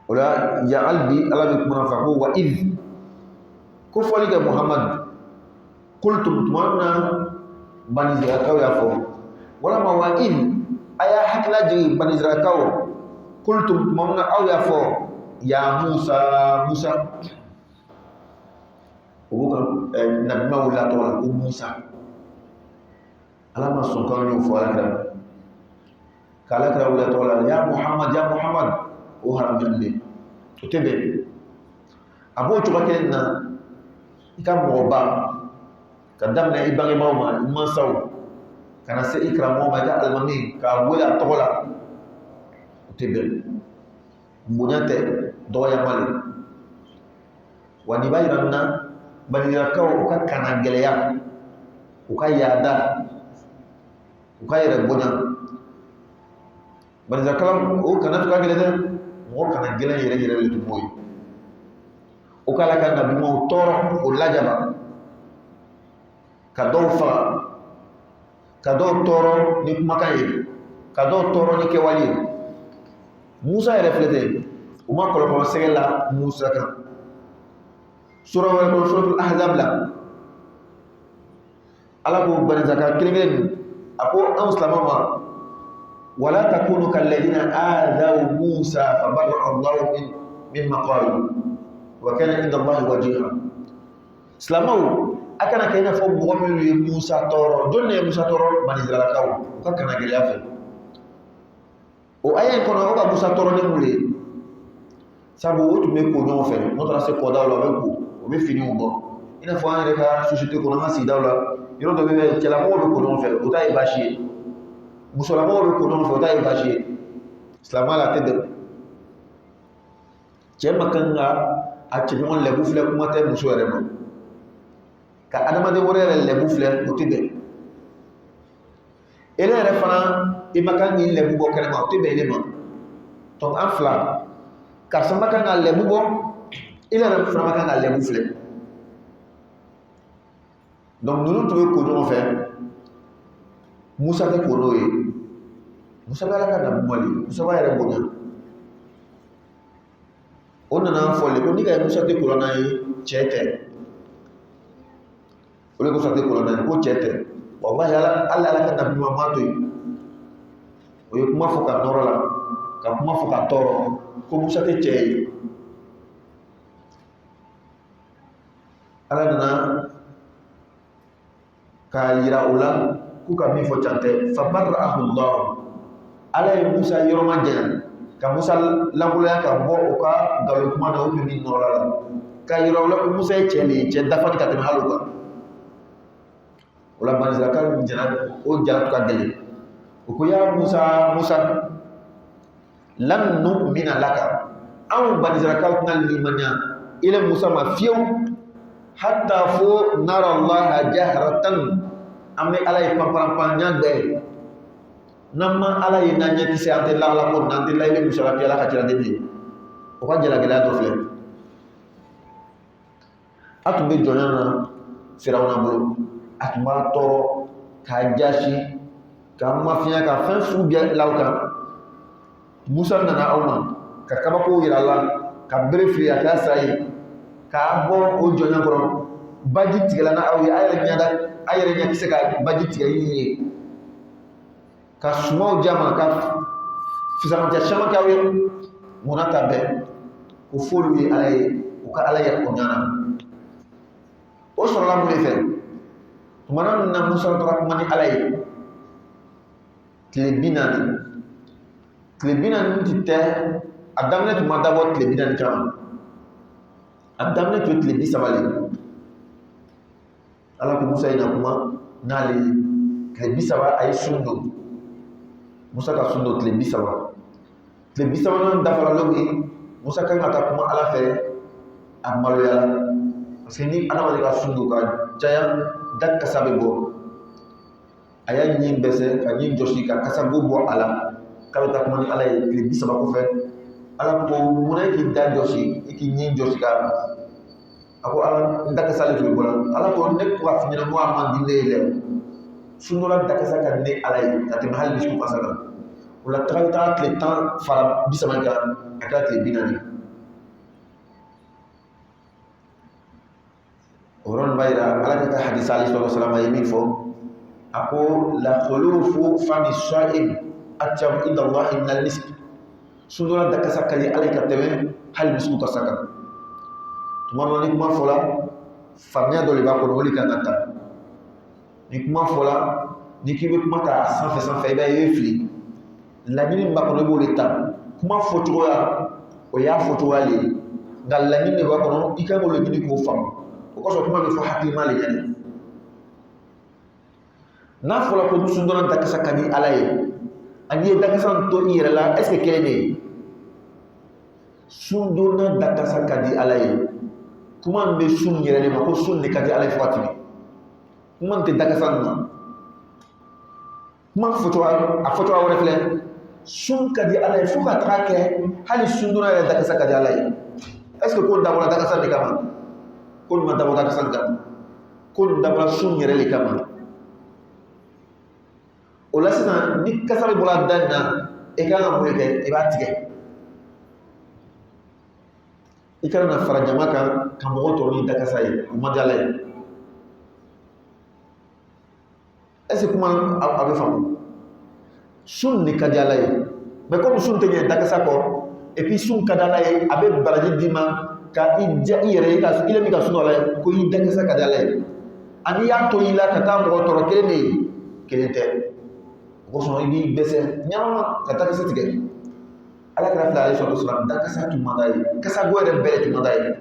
Speaker 1: Ola ya albi ala bi kuma fa ko wa id ko foli ga Muhammad qultum tumanna bani Israel ya fo wala ma wa id aya hakla ji bani Israel kaw qultum tumanna aw ya fo ya Musa obuka nabi mawla to Musa ala ma son kan yo fo ala kala kala wala to ya Muhammad o haram jande to tebe abo to baken na ikam moba kadam na ibangi mawma masaw kana se ikram mawma ja almami ka wala tola tebe munyate do ya mali wani bayranna bani yakaw ka kana geleya ka yada ka yere bonya bani zakalam o kana to ka gelede mo kana gele yere le to boy o kala kan nabi mo toro o lajaba ka do toro ni makaye ka do toro ni kewali Musa yere flete o ma ko segela Musa kan sura wa ko suratul ahzab la ala ko bani zakat kilingen ako an islamama ولا تكونوا كالذين آذوا موسى فبرأ الله مما قالوا وكان عند الله وجيها سلامو أكنا كينا فوق مغمل موسى تورو دون موسى تورو من إسرائيل كاو وكنا جلافه وأيا كنا أوبا موسى تورو نمولي سابو وتو ميكو نوفل نوترا سيكو داولا ميكو ومفيني وبا إنا فواني لكا سوشيتي كنا مسي داولا يرون دوبي كلامو بيكو نوفل وتاي باشي musolama be ko non fota e bashi islama la tede je makanga a ci mon le bufle kuma tay muso yare no ka adama de worere le bufle o tede ele refana e makangi le bubo kene ma tebe ele ma ton afla ka sama makanga le bubo ele refana makanga le bufle donc nous trouvons ko non fait Musa ke kono ye Musa bala ka na mali Musa ba yare bonya onna na fole ko diga Musa te kono na ye chete ole ko sa te kono na ko chete wallahi ala ka na bima mato yi o kuma fo ka noro la ka kuma fo ka toro ko Musa te che ala na ka yira ulang kuka mi fo chante fa barra'ahu Allah ala Musa yoroma jan ka Musa lambula ka bo o ka galu kuma na o mi norala ka yoro la Musa cheli che dafa ka tem haluka wala ban zakal jana o jara ka dele ko ya Musa lan nu'mina laka aw ban zakal ngal limanya ila Musa ma fiu hatta fu nara Allah jahratan ame ala yi pampampanya de nama ala yi nanya kisi ante la la ko nanti la ile musala ala ka jira de o ka jira gela do fle atu be jonana firawna bulu atu ma toro ka jashi ka mafia ka fan fu bi lawka Musa nana awma ka kaba ko yira la ka brefi aka sai ka bo o jona ko baji tigala na awi ayere nyada ayere nya kise ka baji tigala yi ka sumo jama ka fisama ja shama ka wi monata be ko folu yi alay o ka alay ko nyana o so la mu fe to manan na musa to ko mani alay klebina ni tite adamne to madabo klebina ni kan adamne to klebi sabale ala ko Musa ina kuma nali klebi saba ay sundo Musa ka sundo klebi saba non dafa logi Musa kan ata kuma ala fe amalo yala parce que ni ana wali ka sundo ka jaya dak kasabe bo aya nyi bese ka nyi joshi ka kasabe bo ala ka ta kuma ni ala klebi saba ko fe ala ko munay ki da joshi ki nyi joshi ka ako ala ndaka sale fi bola ala ko nek ko afina mo amandi lele sunura ndaka saka ne ala yi ati mahal bisku fasaka wala 30 ans le temps fara bisamaka akati binani oron bayra ala ka hadith ali sallallahu alaihi wasallam yemi fo ako la khulufu fami sha'im atam inda Allah min al-misk sundura da kasakali alayka teme hal misku kasaka tumano ni kuma fola famia do le ba ko woli kanata ni kuma fola ni kibe kuma ta sans fait ba yefli la ni ba ko bo le tam kuma foto ya o ya foto wale dal la ni ba ko ika bo le ni ko fam ko so kuma be fo hakki male yani na fola ko sundura da kasakali alaye ani da kasan to ira la est ce que kele sunduna da kasakali alaye kuma be sun yere le ko sun de kadi alaye fatimi kuma te da kasan na kuma foto a refle sun kadi alaye fuka trake hali sunduna da kasakali alaye est ce que ko da wala da kasan de kama ko ma da wala da kasan kama ko da wala sun yere le kama o la sisan ni kasa bɛ bɔra da nin na i kan ka mun kɛ i b'a tigɛ i kana na fara jama kan ka mɔgɔ tɔɔrɔ ni da kasa ye o man di ala ye est ce que kuma a bɛ faamu sun ni ka di ala ye mais comme sun tɛ ɲɛ da kasa kɔ et puis sun ka di ala ye a bɛ baraji d'i ma ka i diya i yɛrɛ ye ka i yɛrɛ min ka sun ala ye ko i da kasa ka di ala ye ani y'a to i la ka taa mɔgɔ tɔɔrɔ kelen de ye kelen tɛ ko so ibi bese nyama kata kasa tige ala kira fila alayhi sallam da kasa tu mandai kasa go re bere tu mandai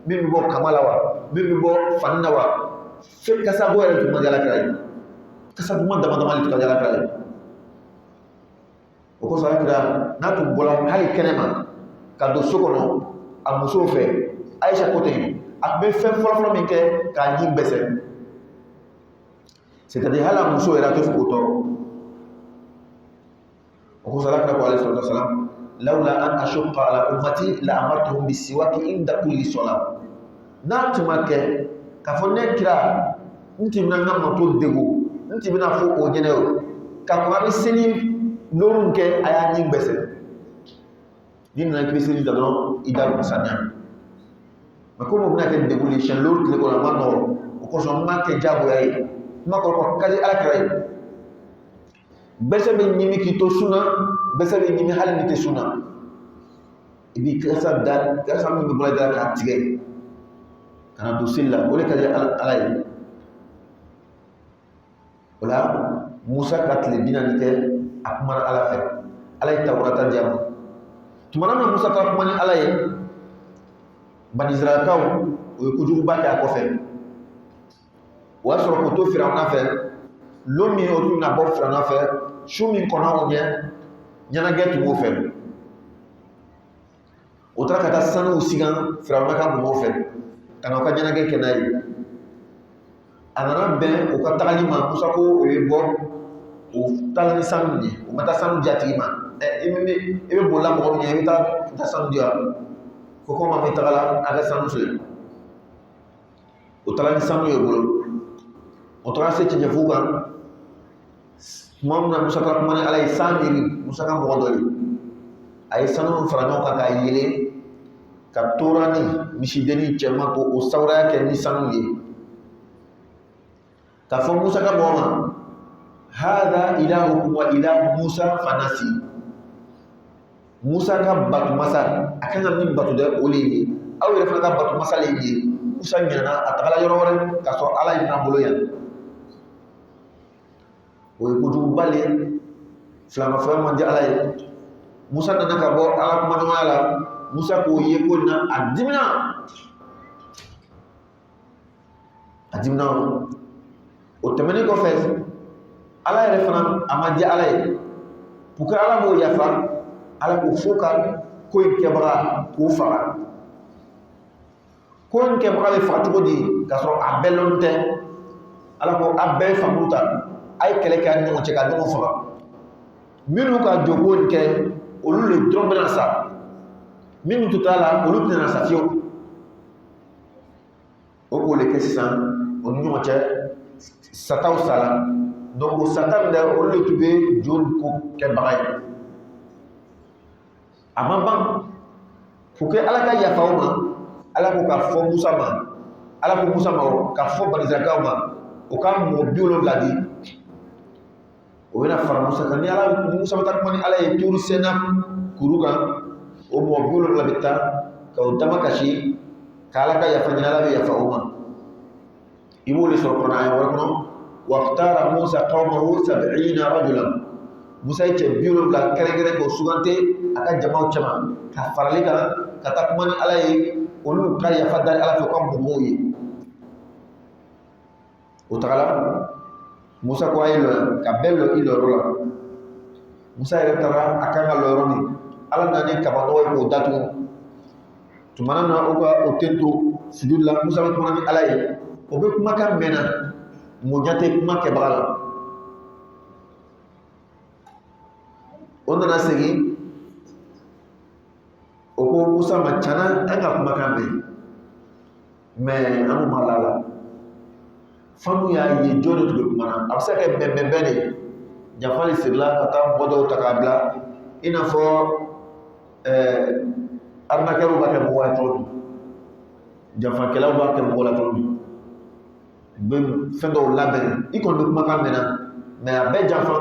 Speaker 1: min bo kamala wa min bo fanna wa fe kasa go re tu mandai ala kira kasa du manda mali tu ala kira ko so ala kira na tu bola hali kenema ka do sokono a muso fe aisha kote ak be fe folo min ke ka nyi bese c'est-à-dire hala muso era to fuko وقال عليه الصلاة والسلام لولا أن أشق على أمتي لأمرتهم بالسواك عند كل صلاة ناتمك كفنك كرا أنت من النام تودعو أنت من أفوق وجنو كفنا بسنين نورك أيانين بس دين نكبسني تدرون إدار مسانيا ما كم مبنا كدبولي شلور كده كنا ما نور وكوشون ما كجابو أي ما كل كذي على كراي bese be nyimi kito suna bese be nyimi hali nite suna ibi kasa dan kasa mi bola da ka tige kana do silla wala ka alay wala musa katle dinanite akmar ala fe alay tawrata jam tumana na musa ta kuma ni alay ban israel kaw ko jugu baka ko fe wa so ko to firawna fe lomi o na bo firawna fe shumi kona onye nyana getu mo fe otra kata sanu usigan firawna ka mo fe kana ka nyana ge kenai anana ben o ka tagali ma musa ko e bo o talani sanu ni o mata sanu jati ma e bola mo ni e ta sanu dia ko ko ma mitagala aga sanu sule o talani sanu yo bolo o tra se ci jefuga mom na musa ka mani alay samiri musa ka mo doli ay sanu farano ka ka yele ka torani misideni chema ko o sawra ke ni sanu ye ka fo musa ka boma hada ilahu wa ilahu musa fanasi musa ka batu masa akana min batu de olini aw refa ka batu masa le ye musa nyana atala yoro wore ka so ala ina bolo yan o kuju bale flama flama mandi alay musa nana ka bo ala kuma no ala musa ko ye ko na adimna o temene ko fes ala refana amadi alay puka ala mo yafa ala ko foka ko kebra ko fara ko kebra le fatu di kasro abelonte ala ko abel famuta ay kele ka ni mo ci ka do fa minu ka jogo ke olu le drombe na sa minu tutala olu tena sa fio o ko le kesisan onu mo ci sataw sala donc satan da olu le tube jol ko ke bagay amamba fuke ala ka ya fawma ala ko ka fo musa ma ala ko Musa ma ka fo banizakaw ma o ka mo biolo ladi o bena fara Musa kan ni ala Musa ta ko ni ala ye turu sena kuruka o mo biolo labita ka o dama kashi kala ka ya fanya ala ya fauma ibo le so kona ay warkono waqtara Musa qawmahu 70 rajulan Musa ye biolo la kere ko sugante aka jama'u chama ka farali kan ka ta ko ni ala ye olu ka ya fadal ala ko am boye o tagala Musa ko ay lo ka bello iloro la Musa yɛrɛ taara a kan ka lɔ yɔrɔ min ala nana kaba nɔgɔ ye k'o datugu tumana na o ka o tɛ to sujudi la Musa bɛ kuma ni ala ye o bɛ kumakan mɛn na mɔdiya tɛ kuma kɛbaga la o nana segin o ko Musa ma cana an ka kumakan mɛn an ma la la fanu y'a ye jɔn de tun bɛ kuma na a bɛ se ka kɛ bɛnbɛnbɛn de jafali sirila ka taa mɔgɔ dɔw ta k'a bila i n'a fɔ arnaqueur b'a kɛ mɔgɔ la cogo min janfakɛlaw b'a kɛ mɔgɔ la cogo min u bɛ fɛn dɔw labɛn i kɔni bɛ kumakan mɛn na mɛ a bɛɛ janfa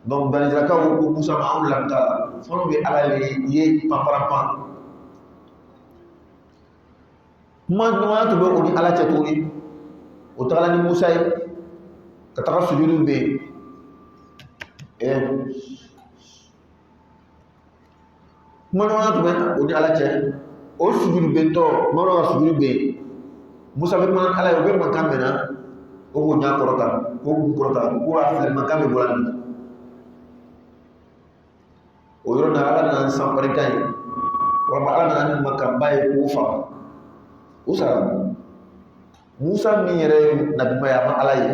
Speaker 1: donc banizakaw ko Musa ma anw lamɛn t'a la fɔlɔ bɛ ala ye panparanpan kuma ɲɔgɔnya tun bɛ o ni ala cɛ tuguni o tagala ni Musa ye ka taga sujudu bɛ yen kuma ɲɔgɔnya tun bɛ o ni ala cɛ o sujudu bɛ tɔ kuma dɔ ka sujudu bɛ yen Musa bɛ kuma ala ye o bɛ mankan mɛn na o k'o ɲɛ kɔrɔta k'o kun kɔrɔta k'o a filɛ mankan bɛ bɔra nin o yɔrɔ na ala nana san barika ye walima ala nana ni mankanba ye k'o faga o sara Musa min yɛrɛ ye nabima ye a ma ala ye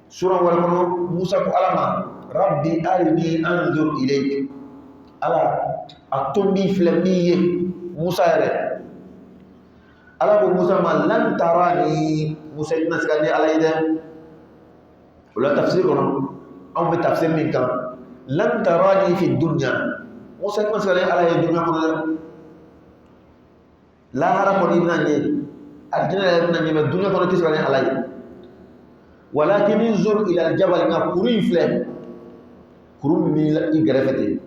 Speaker 1: sura wɛrɛ kɔnɔ Musa ko ala ma rabbi arini anzur ilayk ala a to min filɛ min ye Musa yɛrɛ ala ko Musa ma lan tarani Musa i tɛna se ka ni ala ye dɛ o la tafsir kɔnɔ anw bɛ tafsir min kan lan tarani fi dunya Musa i tɛna se ka ni ala ye dunya kɔnɔ dɛ lahara kɔni i bɛna ɲɛ aljana yɛrɛ bɛna ɲɛ mɛ dunya kɔnɔ i tɛ se ka ni ala ye walakin inzur ila aljabal nka kuru in filɛ kuru min b'i i gɛrɛfɛ ten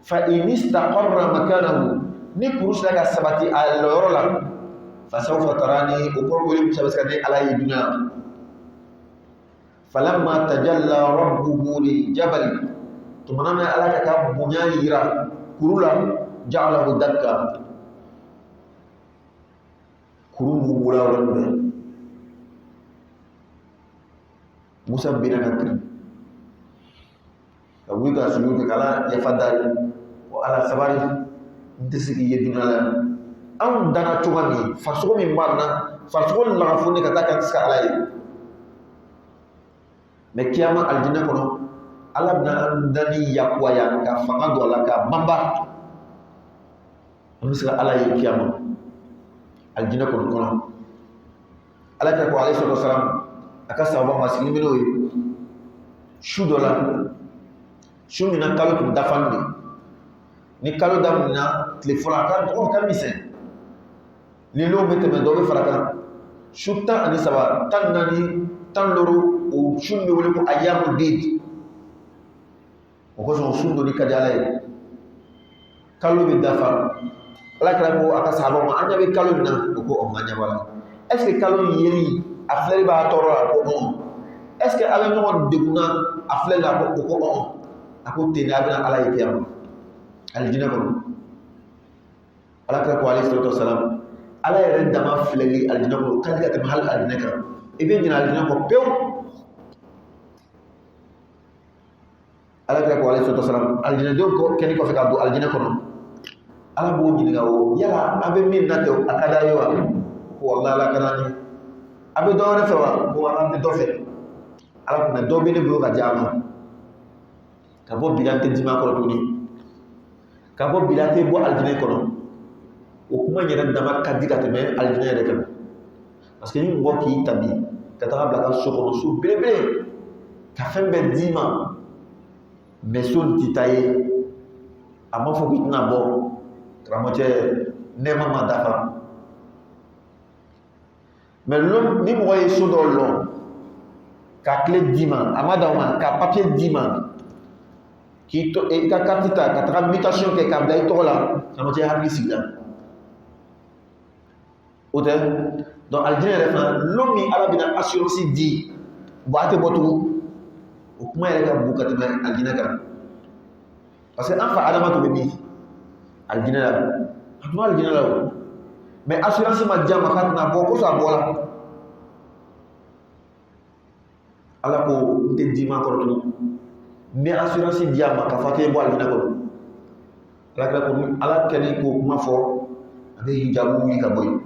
Speaker 1: fa in istaqarra makanahu ni kuru sera ka sabati a yɔrɔ la fa sawfa tarani o kɔrɔ ko Musa bɛ se ka ni ala ye dunya falamma tajalla rabbuhu liljabal tumana na ala ka bonya yira kuru la ja'alahu dakka kuru b'u la yɔrɔ min Musa bina ka kiri ka wuli ka sujudu kɛ ala yafa dari o ala sabari n tɛ se k'i ye dunya la anw dana cogoya min farisogo min b'an na farisogo lagafoni ka taa ka tɛ se ka ala ye mɛ kiyama alijinɛ kɔnɔ ala bɛna an dani yakuwaya ka fanga don a la ka banba an bɛ se ka ala ye kiyama alijinɛ kɔnɔ ala kɛ ko alayhi salatu wasalam a ka sahaba ma sigi n'o ye su dɔ la su min na kalo tun dafalen de ni kalo daminɛna tile fɔlɔ a ka dɔgɔ ka misɛn ni lon bɛ tɛmɛ dɔ bɛ fara kan su 13 14 16 o su min bɛ wele ko ayamu bid o kosɔn o su dɔnni ka di ala ye kalo bɛ dafa ala kɛra ko a ka sahaba ma an ɲɛ bɛ kalo min na o ko o ma ɲɛ b'a la est ce que kalo in yeli a filɛli b'a tɔɔrɔ la ko ɔn est ce que a bɛ ɲɔgɔn degunna a filɛli la ko o ko ɔn a ko ten de a bɛna ala ye kiyama alijinɛ kɔnɔ ala kɛra ko alayhi salatu wasalam ala yɛrɛ dama filɛli alijinɛ kɔnɔ ka di ka tɛmɛ hali alijinɛ kan i bɛ ɲinɛ alijinɛ kɔ pewu ala kɛra ko alayhi salatu wasalam alijinɛdenw kɛni kɔfɛ ka don alijinɛ kɔnɔ ala b'o ɲininka o yala a bɛ min na tɛ a ka d'a ye wa ko walahi ala ka d'an ye a bɛ dɔ wɛrɛ fɛ wa ko ala bɛ dɔ fɛ ala kun dɔ bɛ ne bolo ka di a ma ka bɔ bila tɛ dima kɔrɔ tuguni ka bɔ bila tɛ bɔ alijinɛ kɔnɔ o kuma yɛrɛ dama ka di ka tɛmɛ alijinɛ yɛrɛ kan parce que ni mɔgɔ k'i tabi ka taga bila ka so kɔnɔ so belebele ka fɛn bɛɛ d'i ma mais so nin t'i ta ye a ma fɔ k'i tɛna bɔ karamɔgɔcɛ nɛɛma ma dafa Mais l'homme, ni moi, est dans l'homme, ka clé d'ima, amadauma, ka papier d'ima, qui est ka katita, ka tra mutation ke ka blay to la, ça m'a dit habli sida. Hôtel, donc aldine l'homme il a bien assurance dit, boate botou, au point il a boucate mais aldine ka. Parce que enfin adama to bebi, aldine la, adama aldine la. Mais assurance ma dia makat na boko sa bola. Ala ko te di ma ko to. Mais assurance dia ma ka faté bo aldine ko. Ala keni ko ma fo ade hijabu wi ka boy.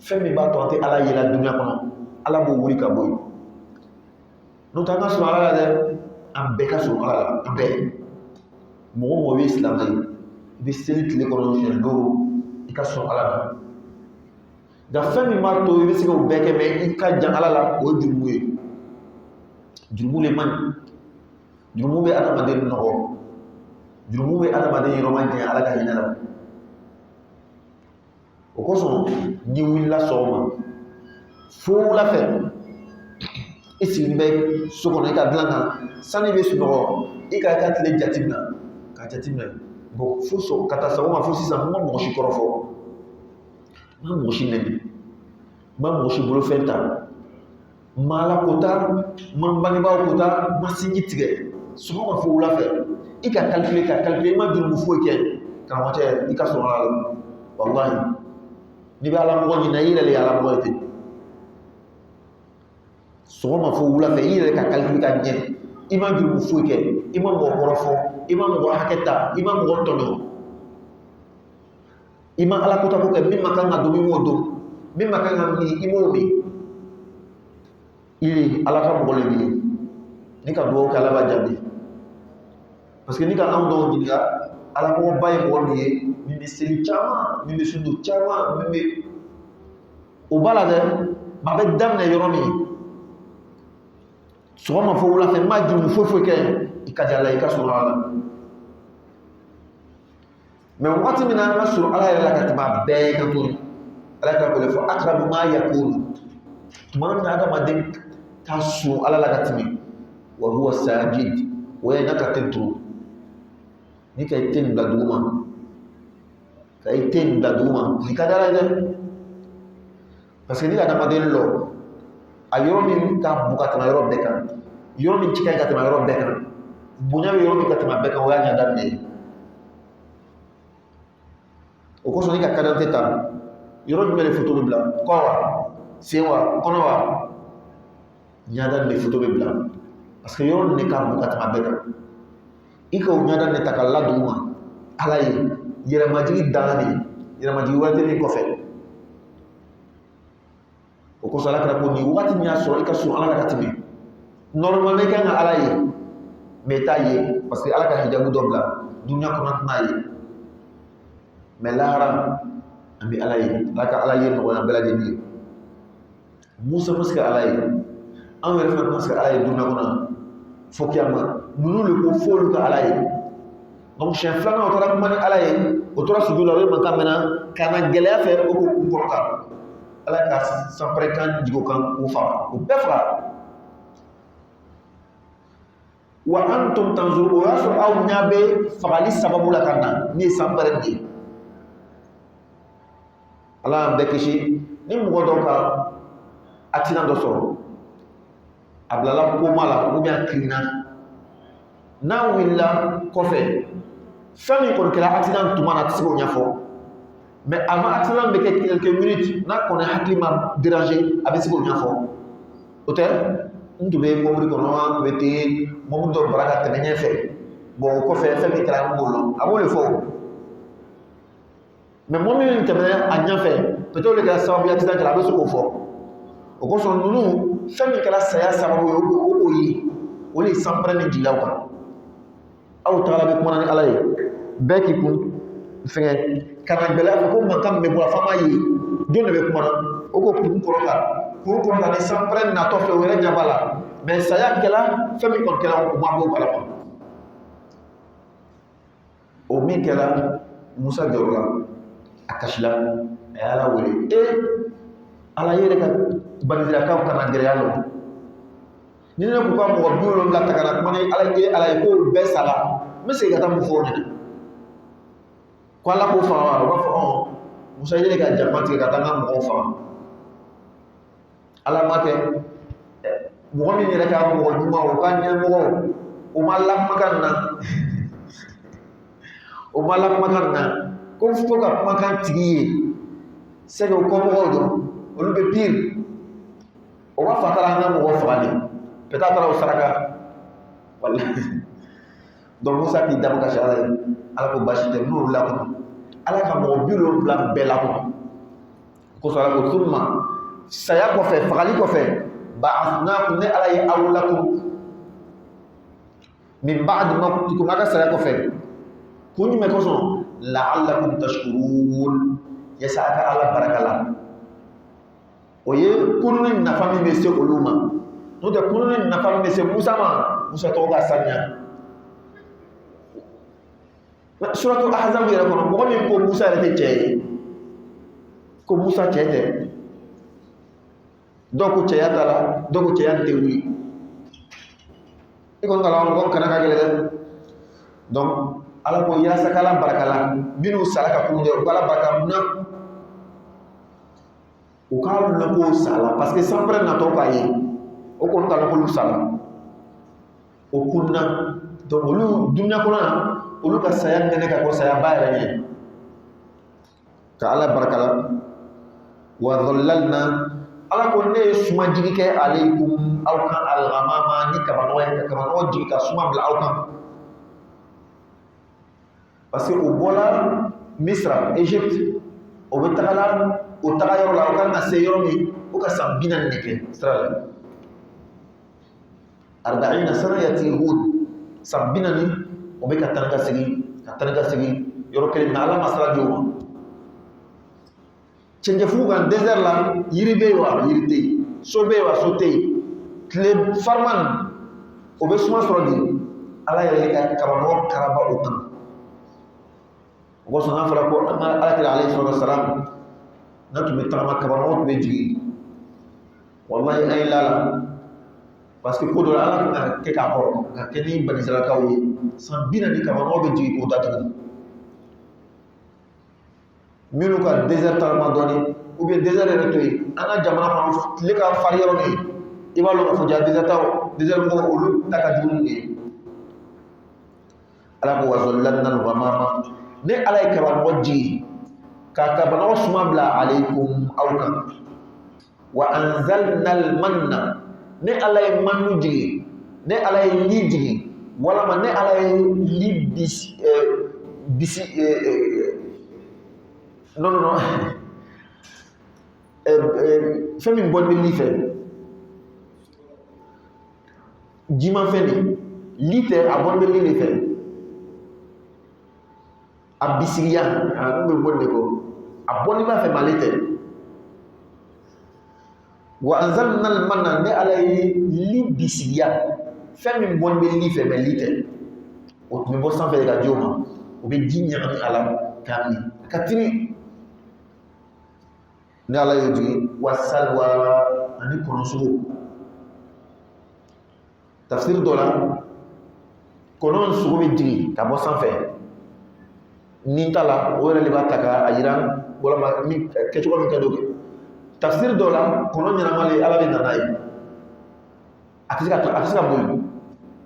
Speaker 1: Femi ba to ante ala yela dunya kono. Ala bo wuri ka boy. No tanga so ala de ambe ka so ala ambe. Mo wi islam ay. Bi selit le kono je do ika so ala da femi ma to wi sigo beke me ika jan ala la o jumuye. Jurumu le man. Jurumu be adama de no. Jurumu be adama de roman je ala ka hinala. O ko so ni willa soma. Fo la fe. Isi ni be so ko na ka blanga sani be su no ika ka tele jatimna. Ka jatimna. Bo fo so kata sa ma fo sisa mo shi korofo. Ma mo shi ne. Ma mo shi bolo fenta. Mala kota, mambani ba kota, masingi tige. Souvent on fait ou la faire. Il a calculé ma dul mufo ke. Quand on tient, il casse la wallahi. Ni ba la mo ni na ile le ala mo ete. Souvent on fait ou la faire, il a calculé ka nyen. Ima dul mufo ke, ima mo korofo, ima mo haketa, ima mo tono. Ima ala kota ko ke min makanga do mi modo. Min makanga mi imobi. Il ala ka mɔgɔ le bi ni ka duwawu kɛ ala b'a jaabi parce que ni ka anw dɔw ɲininka ala ko ba ye mɔgɔ min ye min bɛ seli caman min bɛ sundu caman min bɛ o b'a la dɛ a bɛ daminɛ yɔrɔ min sɔgɔma fo wula fɛ n m'a juru foyi kɛ i ka di ala i ka sɔrɔ ala mais waati min na an ka sɔrɔ ala yɛrɛ la ka tɛmɛ a bɛɛ kan tuguni ala ka wele fɔ akrabu ma yakunu tuma min na adamaden ka sun ala la ka tɛmɛ wa huwa sajid o ye na ka ten turu ni ka i ten bila dugu ma ka i ten bila dugu ma ni ka di ala ye dɛ parce que ni ka adamaden lɔ a yɔrɔ min ka bon ka tɛmɛ yɔrɔ bɛɛ kan yɔrɔ min ci ka ɲi ka tɛmɛ yɔrɔ bɛɛ kan bonya bɛ yɔrɔ min ka tɛmɛ bɛɛ kan o y'a ɲɛ daminɛ ye o kosɔn ni ka kadante ta yɔrɔ jumɛn de foto bɛ bila kɔ wa sen wa kɔnɔ wa ɲada de foto bɛ bila parce que yɔrɔ de ka bon ka tɛmɛ bɛɛ kan i ka o ɲada de ta ka ladon ma ala ye yɛrɛmajigi dan de yɛrɛmajigi wɛrɛ tɛ min kɔfɛ o kosɔn ala kɛra ko nin wagati min y'a sɔrɔ i ka sun ala la ka tɛmɛ normalement i kan ka ala ye mais i t'a ye parce que ala ka hijabu dɔ bila dunuya kɔnɔ tɛna ye mais lahara an bɛ ala ye ala ka ala ye nɔgɔya bɛɛ lajɛlen ye Musa ma se ka ala ye an yɛrɛ fana ma se ka ala ye dunuya kɔnɔ fo kiyama ninnu de ko fo olu ka ala ye donc siɲɛ filanan o taara kuma ni ala ye o tora sujud la o ye mankan mɛnna ka na gɛlɛya fɛ o ko kun kɔrɔta ala ka sanpɛrɛ kan jigi o kan k'u faga o bɛɛ faga wa antum tanzuru o y'a sɔrɔ aw ɲɛ bɛ fagali sababu la ka na min ye sanpɛrɛ de ye ala y'an bɛɛ kisi ni mɔgɔ dɔ ka accident dɔ sɔrɔ a bilala koma la ou bien kirina n'a wulila kɔfɛ fɛn min kɔni kɛra accident tuma na a tɛ se k'o ɲɛfɔ mais avant accident bɛ kɛ quelques minutes n'a kɔni hakili ma déranger a bɛ se k'o ɲɛfɔ o tɛ n tun bɛ mobili kɔnɔ an tun bɛ ten mobili dɔ bara ka tɛmɛ ɲɛfɛ bon o kɔfɛ fɛn min kɛra an b'o dɔn a b'o de fɔ mais mobili min tɛmɛna a ɲɛfɛ peut-être o de kɛra sababu ye accident kɛra a bɛ se k'o fɔ o kosɔn ninnu fɛn min kɛra saya sababu ye o ye o de ye sanpɛrɛ min jigilaw kan aw tagala bɛ kumana ni ala ye bɛɛ k'i kun fɛngɛ ka na gɛlɛya fɔ ko mankan min bɛ bɔ a fɔ an b'a ye don de bɛ kumana o ko kun kɔrɔta ni sanpɛrɛ natɔ fɛ o yɛrɛ ɲɛ b'a la mais saya kɛla fɛn min kɔni kɛra o ma bɔ kalama o min kɛra Musa jɔrɔ la a kasila a ye ala wele ala yɛrɛ ka bandirakaw kana gɛrɛya lɔ ni ne ko ka mɔgɔ 70 ta kana kuma ni ala ye ko bɛɛ sala n bɛ segin ka taa mun fɔ o ɲɛna ko ala k'o faga wa o b'a fɔ Musa ye ka jama tigɛ ka taa n ka mɔgɔw faga ala ma kɛ mɔgɔ min yɛrɛ ka mɔgɔ ɲuman o ka ɲɛmɔgɔ o ma lakumakan na o ma lakumakan na ko fo ka kumakan tigi ye c'est que o kɔmɔgɔw don olu bɛ pire o b'a fɔ a taara an ka mɔgɔ faga de peut-être a taara o saraka wallahi donc Musa k'i dama kasi ala ye ala ko basi tɛ n'olu lakɔnɔ ala ka mɔgɔ 70 bɛɛ lakɔnɔ kosɔn ala ko summa saya kɔfɛ fagali kɔfɛ ba'athnakum ne ala ye aw lakɔnɔ min ba'di mawtikum a ka saya kɔfɛ kun jumɛn kosɔn la'allakum tashkurun yasa a ka ala baraka la o ye kunun nafa min bɛ se olu ma n'o tɛ kunun nafa min bɛ se Musa ma Musa tɔgɔ ka saniya suratu ahzab yɛrɛ kɔnɔ mɔgɔ min ko Musa yɛrɛ tɛ cɛ ye ko Musa cɛ tɛ dɔw ko cɛya t'a la dɔw ko cɛya tɛ wuli i kɔni kalan mɔgɔ kana ka gɛlɛn dɛ donc ala ko yasa k'ala baraka la minnu sara ka kun dɛ u k'ala baraka munna u k'a lɔn k'o sala parce que sanpɛrɛ natɔ k'a ye o kɔni k'a lɔn k'olu sala o kunna donc olu dunuya kɔnɔ yan olu ka saya nɛnɛ ka kɔ saya ba yɛrɛ ɲɛ ka ala baraka la wa dhallalna ala ko ne ye suma jigi kɛ alaykum aw kan al-ghamama ni kabanɔgɔ ye ka kabanɔgɔ jigi ka suma bila aw kan parce que o bɔla Misra Égypte o bɛ tagala o taga yɔrɔ la o kan ka se yɔrɔ min o ka san 40 de kɛ sira la 40 sana yatihun san 40 o bɛ ka taa ka segin yɔrɔ kelen na ala ma sira di o ma cɛncɛnfugu kan désert la yiri bɛ yen wa yiri tɛ yen so bɛ yen wa so tɛ yen tile farima o bɛ suma sɔrɔ di ala yɛrɛ ka kabanɔgɔ karaba o kan o kosɔn n'a fɔra ko an ka alakira alayhi salatu wasalam n'a tun bɛ tagama kabanɔgɔ tun bɛ jigin wallahi an ye lala parce que ko dɔ la ala tun ka kɛ k'a kɔrɔ ka kɛ ni banisiralakaw ye san 40 kabanɔgɔ bɛ jigin k'o datugu minnu ka désert talama dɔɔni ou bien désert yɛrɛ to yen an ka jamana kɔnɔ tile ka farin yɔrɔ min i b'a lɔn k'a fɔ ja désert mɔgɔw olu ta ka jugu ni ye ala ko wa zallalna al-ghamama ne ala ye kabanɔgɔ jigi ka kabanɔgɔ suma bila alaykum aw kan wa anzalna al-manna ne ala ye manu jigi ne ala ye li jigi walama ne ala ye li bisi non fɛn min bɔn bɛ li fɛ jima fɛn de li tɛ a bɔn bɛ li de fɛ a bisigiya a kun bɛ bɔn de kɔ a bɔnni b'a fɛ mali tɛ wa anzalna al-manna ne ala ye li bisigiya fɛn min bɔn bɛ li fɛ mɛ li tɛ o tun bɛ bɔ sanfɛ de ka di o ma o bɛ ji ɲagami a la k'a min a ka timi ne ala y'o jigi wa salwa ani kɔnɔsogo tafsir dɔ la kɔnɔ sogo bɛ jigi ka bɔ sanfɛ ni t'a la o yɛrɛ de b'a ta k'a jira walama min kɛcogo min ka d'o kɛ tafsir dɔ la kɔnɔ ɲɛnamalen ala de nana ye a tɛ se ka boli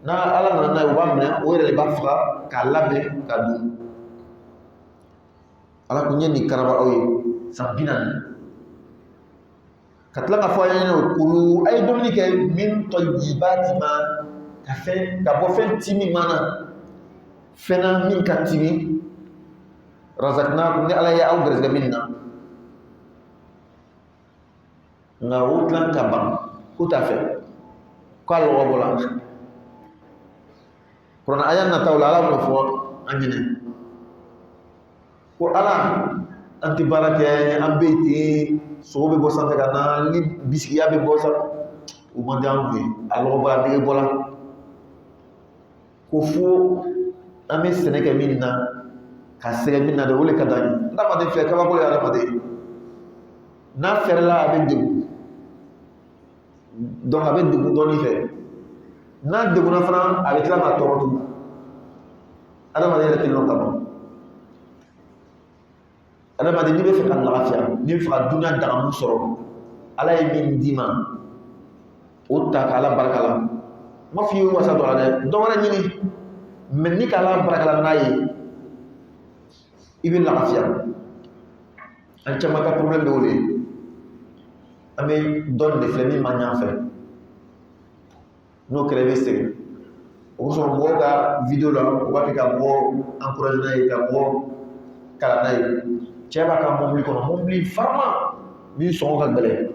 Speaker 1: n'a ala nana n'a ye o b'a minɛ o yɛrɛ de b'a faga k'a labɛn ka dun ala ko n ye nin karaba aw ye san 40 ka tila ka fɔ a ɲɛna kulu a ye dumuni kɛ min tɔjibati ma ka bɔ fɛn timi mana fɛn na min ka timi razaqnakum ni ala ye aw garisɛgɛ min na nka o dilan ka ban ko t'a fɛ k'a lɔgɔ bɔ la kuranɛ aya nataw la ala b'o fɔ an ɲinɛ ko ala an tɛ baara kɛ an bɛ yen ten sogo bɛ bɔ sanfɛ ka na ni bisigiya bɛ bɔ sanfɛ o man di anw ye a lɔgɔ bɔ a dege bɔ la ko fo an bɛ sɛnɛ kɛ min na ka sɛgɛ min na de o de ka d'an ye adamaden filɛ kabako ye adamaden n'a fɛrɛla a bɛ degun Donc a bɛ degun dɔɔni fɛ n'a degunna fana a bɛ tila ka tɔɔrɔ tugun adamaden yɛrɛ tɛ lɔn ka ban adamaden n'i bɛ fɛ ka lafiya n'i bɛ fɛ ka dunuya dagamu sɔrɔ ala ye min d'i ma o ta k'ala barika la n ma f'i ye wasa dɔ la dɛ dɔ wɛrɛ ɲini mais ni k'ala barika la n'a ye i bɛ lafiya an caman ka problème bɛ o de ye an bɛ dɔɔni de filɛ min ma ɲɛ an fɛ n'o kɛra i bɛ sɛgɛn o sɔrɔ mɔgɔw ka vidéo la u b'a fɛ ka mɔgɔw encourager n'a ye ka mɔgɔw kalan n'a ye cɛ b'a ka mobili kɔnɔ mobili farima min sɔngɔ ka gɛlɛn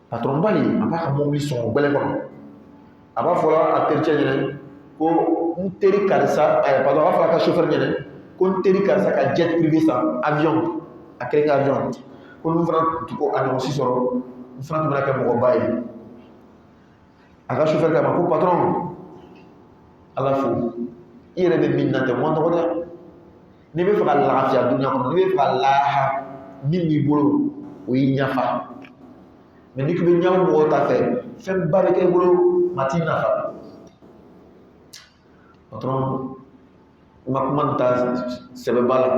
Speaker 1: patron ba nin a b'a ka mobili sɔngɔ gɛlɛn kɔnɔ a b'a fɔ a tericɛ ɲɛna ko n teri karisa pardon a b'a fɔ a ka chauffeur ɲɛna ko n teri karisa ka jet privé san avion a kɛlen ka avion ko n'u fana tun ko a ɲɔgɔn si sɔrɔ n fana tun bɛna kɛ mɔgɔba ye a ka chauffeur k'a ma ko patron ala fo i yɛrɛ bɛ min na tɛ mɔn tɔgɔ dɛ n'i bɛ fɛ ka lafiya dunuya kɔnɔ n'i bɛ fɛ ka laha min b'i bolo o y'i ɲafa mais n'i ko bɛ ɲamu mɔgɔw ta fɛ fɛn ba bɛ kɛ i bolo ma t'i nafa patron n ma kuma nin ta sɛbɛnba la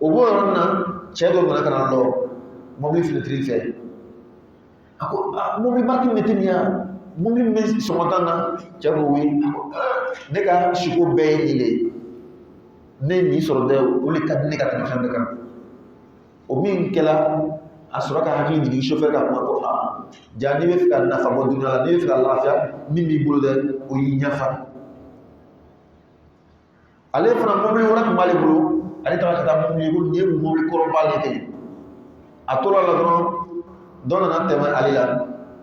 Speaker 1: o b'o yɔrɔ nin na cɛ dɔ nana ka na lɔ mobili finitiri fɛ a ko mobili marque min tɛ nin ya mobili min bɛ sɔngɔ tan na cɛ ko oui a ko ne ka siko bɛɛ ye nin de ye ne ye nin sɔrɔ dɛ o de ka di ne ka tɛmɛ fɛn bɛɛ kan o min kɛla a sɔrɔ ka hakili jigin chauffeur ka kuma ko ja n'i bɛ fɛ ka nafa bɔ dunuya la n'i bɛ fɛ ka lafiya min b'i bolo dɛ o y'i ɲafa ale fana mobili wɛrɛ tun b'ale bolo ale taara ka taa mobili ko nin ye mobili kɔrɔba de kɛ a tora la dɔrɔn dɔ nana tɛmɛ ale la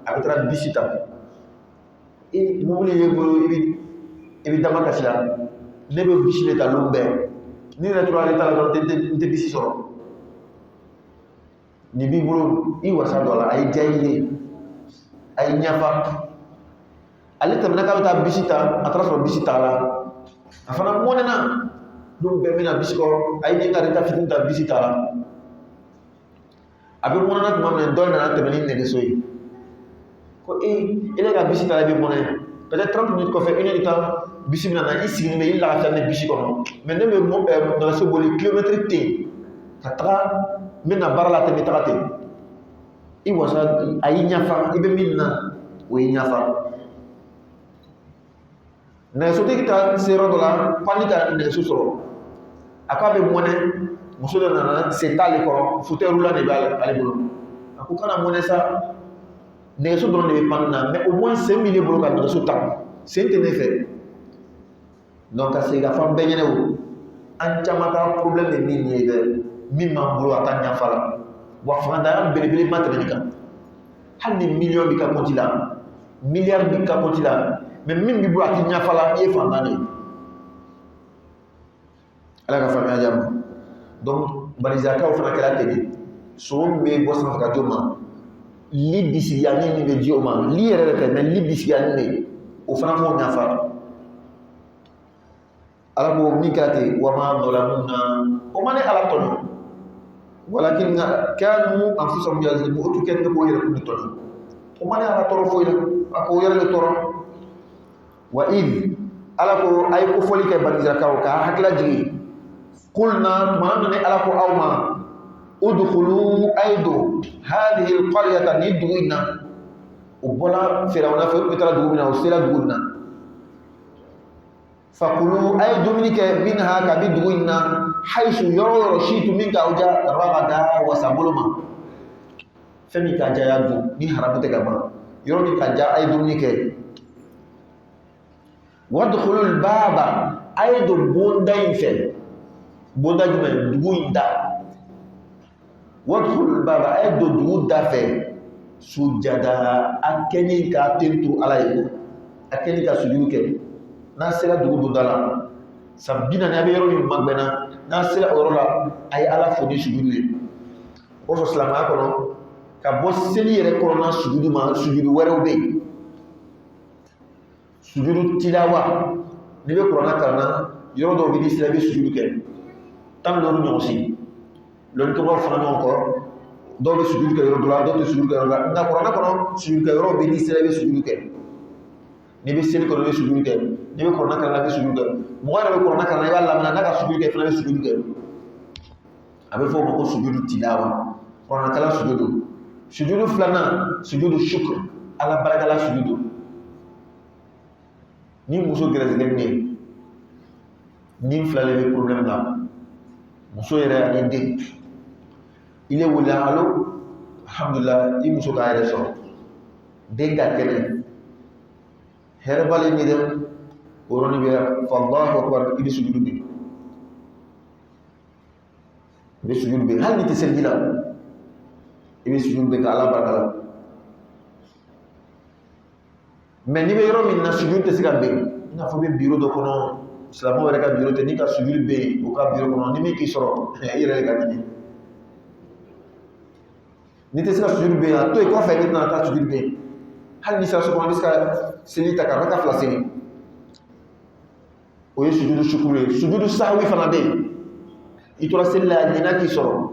Speaker 1: a bɛ taara bisi ta mobili ye bolo i bɛ dama kasi la ne bɛ bisi de ta lon bɛɛ ni yɛrɛ tora ale ta la dɔrɔn n tɛ bisi sɔrɔ nin b'i bolo i wasa dɔ la a ye diya i ye a ye ɲafa ale tɛmɛna k'a bɛ taa bisi ta a taara sɔrɔ bisi t'a la a fana mɔnɛna n'u bɛɛ bɛna bisi kɔrɔ a ye ɲɛ k'ale ta fitini ta bisi t'a la a bɛ mɔnɛna tuma min dɔ nana tɛmɛ ni nɛgɛso ye ko e ka bisi ta la i bɛ mɔnɛ peut-être 30 minutes kɔfɛ 1 heure de temps bisi bɛna na i sigilen bɛ i lafiya ni bisi kɔnɔ mais ne bɛ nɛgɛso boli kilomɛtiri tɛ yen ka taga n bɛ na baara la ten n bɛ taga ten i wasa a y'i ɲafa i bɛ min na o y'i ɲafa nɛgɛsotigi ta se yɔrɔ dɔ la panni ka nɛgɛso sɔrɔ a k'a bɛ mɔnɛ muso dɔ nana sen t'ale kɔrɔ fauteuil roulant de bɛ ale bolo a ko kana mɔnɛ sa nɛgɛso dɔrɔn de bɛ panni na mais au moins sen b'i bolo ka nɛgɛso ta sen tɛ ne fɛ donc ka segin ka fɔ an bɛɛ ɲɛna o an caman ka problème ye min ye dɛ min b'an bolo a ta ɲafa la wa fangantanya belebele ma tɛmɛ nin kan hali ni miliyɔn b'i ka compte la miliyari b'i ka compte la mais min b'i bolo a ti ɲafa la i ye fantan de ye ala ka faamuya di a ma donc barizakaw fana kɛra ten de sogo min bɛ bɔ sanfɛ ka di o ma li bisigiyani min bɛ di o ma li yɛrɛ de tɛ mais li bisigiyani de o fana m'o ɲafa ala ko min kɛra ten wa ma zalamuna o ma ne ala tɔɲɔ walakin kanu anfusahum yazlimun o tun kɛlen bɛ k'o yɛrɛ kun de tɔɲɔ o ma ne ala tɔɔrɔ foyi la a ko o yɛrɛ de tɔɔrɔ wa id ala ko a ye kofɔli kɛ barizakaw k'a hakila jigin kulna tuma min ni ala ko aw ma udkhulu a ye don hadihi alqaryata ni dugu in na o bɔla firawuna fɛ olu bɛ taara dugu min na o sera dugu in na fakulu a ye dumuni kɛ minha kabi dugu in na haisu yɔrɔ o yɔrɔ situ min k'aw ja ragada wasa bolo ma fɛn min ka ja y'a dun ni haramu tɛ ka ban yɔrɔ min ka ja a ye dumuni kɛ wadkhulul baba a ye don bonda in fɛ bonda jumɛn dugu in da wadkhulul baba a ye don dugu da fɛ sujada a kɛni ka tentu ala ye a kɛni ka sujudu kɛ n'a sera dugu donda la san 40 a bɛ yɔrɔ min magɛnna n'a sera o yɔrɔ la a ye ala fo ni sujudu ye o fɔ silamɛya kɔnɔ ka bɔ seli yɛrɛ kɔnɔna sujudu ma sujudu wɛrɛw bɛ yen sujudu tilawa n'i bɛ kuranna kalanna yɔrɔ dɔw bɛ n'i sera i bɛ sujudu kɛ tan ni duuru ɲɔgɔn si lɔnnitɔgɔw fana ɲɔgɔn kɔ dɔw bɛ sujud kɛ yɔrɔ dɔ la dɔw tɛ sujud kɛ yɔrɔ la nka kuranɛ kɔnɔ sujud kɛ yɔrɔ bɛ n'i sera i bɛ sujud kɛ n'i bɛ seli kɔnɔ i bɛ sujud kɛ n'i bɛ kuranɛ kalan i bɛ sujud kɛ mɔgɔ yɛrɛ bɛ kuranɛ kalan i b'a lamɛn n'a ka sujud kɛ fana bɛ sujud kɛ a bɛ fɔ o ma ko sujud tilawa kuranɛ kalan sujud filanan sujud shukr ala barakala sujud ni muso gɛrɛsɛgɛ ni ni fila de bɛ problème la muso yɛrɛ ani den il est wele alo alhamdulillah i muso k'a yɛrɛ sɔrɔ den ka kɛnɛ hɛrɛ b'ale ɲɛ dɛ o yɔrɔnin bɛ fɔ Allahu akbar i bɛ sujudu bɛ i bɛ sujudu bɛ hali ni tɛ seliji la i bɛ sujudu bɛ ka ala barika la mais n'i bɛ yɔrɔ min na sujudu tɛ se ka bɛn i n'a fɔ i bɛ bureau dɔ kɔnɔ silamɛw yɛrɛ ka bureau tɛ n'i ka sujudu bɛ yen o ka bureau kɔnɔ ni min k'i sɔrɔ i yɛrɛ de ka ɲini n'i tɛ se ka sujudu bɛ yen a to yen kɔfɛ n'i tɛna taa sujudu bɛ yen hali n'i sera so kɔnɔ i bɛ se ka seli ta ka raka fila seli o ye sujudu shukuru ye sujudu sahwi fana bɛ yen i tora seli la ɲinan k'i sɔrɔ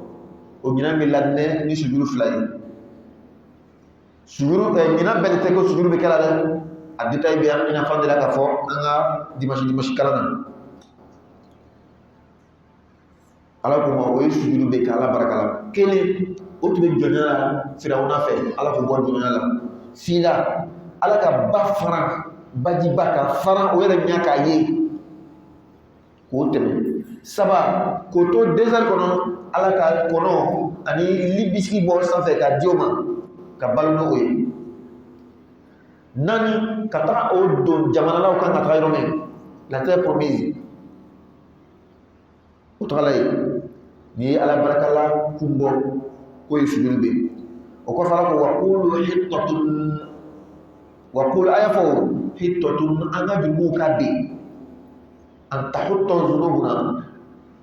Speaker 1: o ɲinan bɛ ladinɛ ni sujudu fila ye sujudu ɲinan bɛɛ de tɛ ko sujudu bɛ kɛ la dɛ a détail bɛ an ɲɛna fan de la k'a fɔ an ka dimanche kalan na ala ko ma o ye sujudu bɛ kɛ ala barika la kelen o tun bɛ jɔnya la firawuna fɛ ala k'o bɔ jɔnya la fila ala ka ba fara bajiba ka fara o yɛrɛ ɲa k'a ye k'o tɛmɛ saba k'o to désert kɔnɔ ala ka kɔnɔ ani libisigi bɔ sanfɛ ka di o ma ka balo n'o ye naani ka taga o don jamanalaw kan ka taga yɔrɔ min la terre promise o tagala yen ni ye ala barakala kun bɔ k'o ye sujudu bɛ o kɔfɛ ala ko wa qul a y'a fɔ hittatun an ka jurumu ka ben an tahutta zunubuna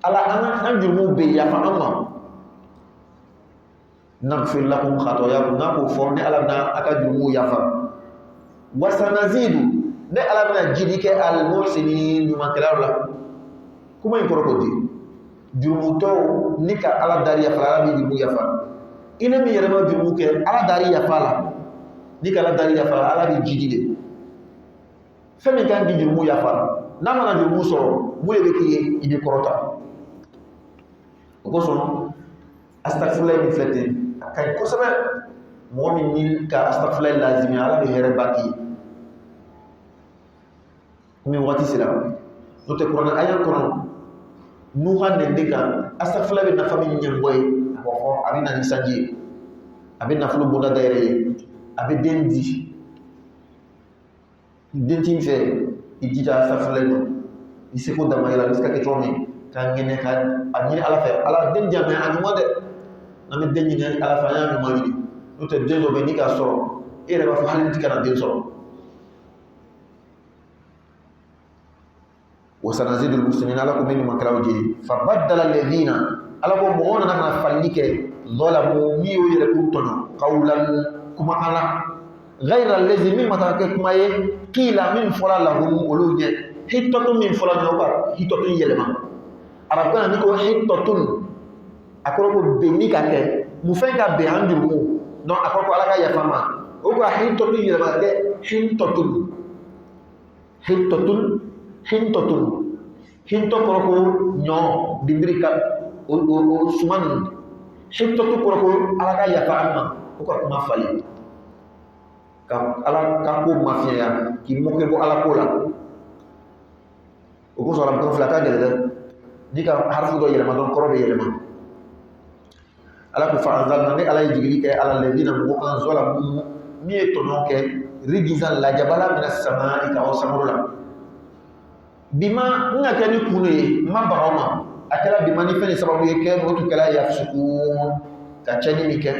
Speaker 1: ala an jurumu bɛ yafa an ma naghfir lakum khatayakum n'a ko fɔ ni ala bɛna a ka jurumu yafa wasanazidu ne ala bɛna jidi kɛ al-muhsinin ɲumankɛlaw la kuma in kɔrɔ ko di jurumutɔw ni ka ala dari yafa ala bɛ jurumu yafa i ne min yɛrɛ ma jurumu kɛ ala dari yafa la ni ka ala dari yafa ala bɛ jidi de fɛn min kan k'i jurumu yafa n'a mana jurumu sɔrɔ mun de bɛ k'i ye i bɛ kɔrɔta o kosɔn astagfirullah min filɛ ten a ka ɲi kosɛbɛ mɔgɔ min ni ka astagfirullah lazimi ala bɛ hɛrɛ ba k'i ye komi waati sera n'o tɛ kuranɛ aya kɔnɔ nuha nɛnde kan astagfirullah bɛ nafa min ɲɛ mɔgɔ ye a b'a fɔ a bɛ na ni sanji ye a bɛ nafolo bonda da yɛrɛ ye a bɛ den di den t'i fɛ i jija astagfirullah ma i seko dama yɛlɛ i bɛ se ka kɛ cogo min k'a ŋɛnɛ ka a ɲini ala fɛ ala den diya mɛ a ɲuman dɛ an bɛ den ɲini ala fɛ an y'a ɲuman ɲini n'o tɛ den dɔ bɛ n'i k'a sɔrɔ e yɛrɛ b'a fɔ hali ni tɛ ka na den sɔrɔ wasanazidu al-muslimin ala ko min ɲumankɛlaw jiri fabaddala alladhina ala ko mɔgɔw nana ka na falili kɛ zalamu min y'o yɛrɛ k'u tɔɲɔ qawlan kuma ala ghayra allazi min ma taa kɛ kuma ye qila min fɔra lahum olu ɲɛ hittatun min fɔra ɲɔgɔn kan hittatun yɛlɛma arabukan ni ko hittatun a kɔrɔ ko benni ka kɛ mun fɛn ka bɛn an jurumu non a kɔrɔ ko ala ka yafa ma o ko hittatun yɛlɛma ka kɛ hintatun hittatun hintatun hinto kɔrɔ ko ɲɔ dibiri ka o suman ninnu hintatun kɔrɔ ko ala ka yafa an ma o ka kuma falen ka ala ka ko mafiyaya k'i mɔkɛ bɔ ala ko la o ko sɔrɔ arabukan fila ka gɛlɛn dɛ n'i ka harafu dɔ yɛlɛma dɔrɔn kɔrɔ bɛ yɛlɛma ala ko fa anzalna ne ala ye jigili kɛ ala ladina mɔgɔ kan zalamu min ye tɔɲɔ kɛ rijizan lajabala mina samai ka o samaro la bima n ka kɛ ni kun ye n ma baga o ma a kɛra bima ni fɛn ni sababu ye kɛ n'o tun kɛra yafsukun ka cɛnni min kɛ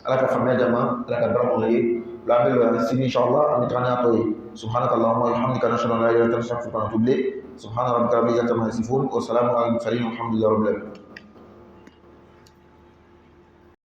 Speaker 1: ala ka faamuya d'an ma ala ka baara ye la bɛ sini inshallah an bɛ taga n'a tɔ ye subhanakallahumma wa bihamdika nashhadu an la ilaha illa anta nastaghfiruka wa natubu ilayk subhana rabbika rabbil izzati amma yasifun wa salamun alal mursalin walhamdulillahi rabbil alamin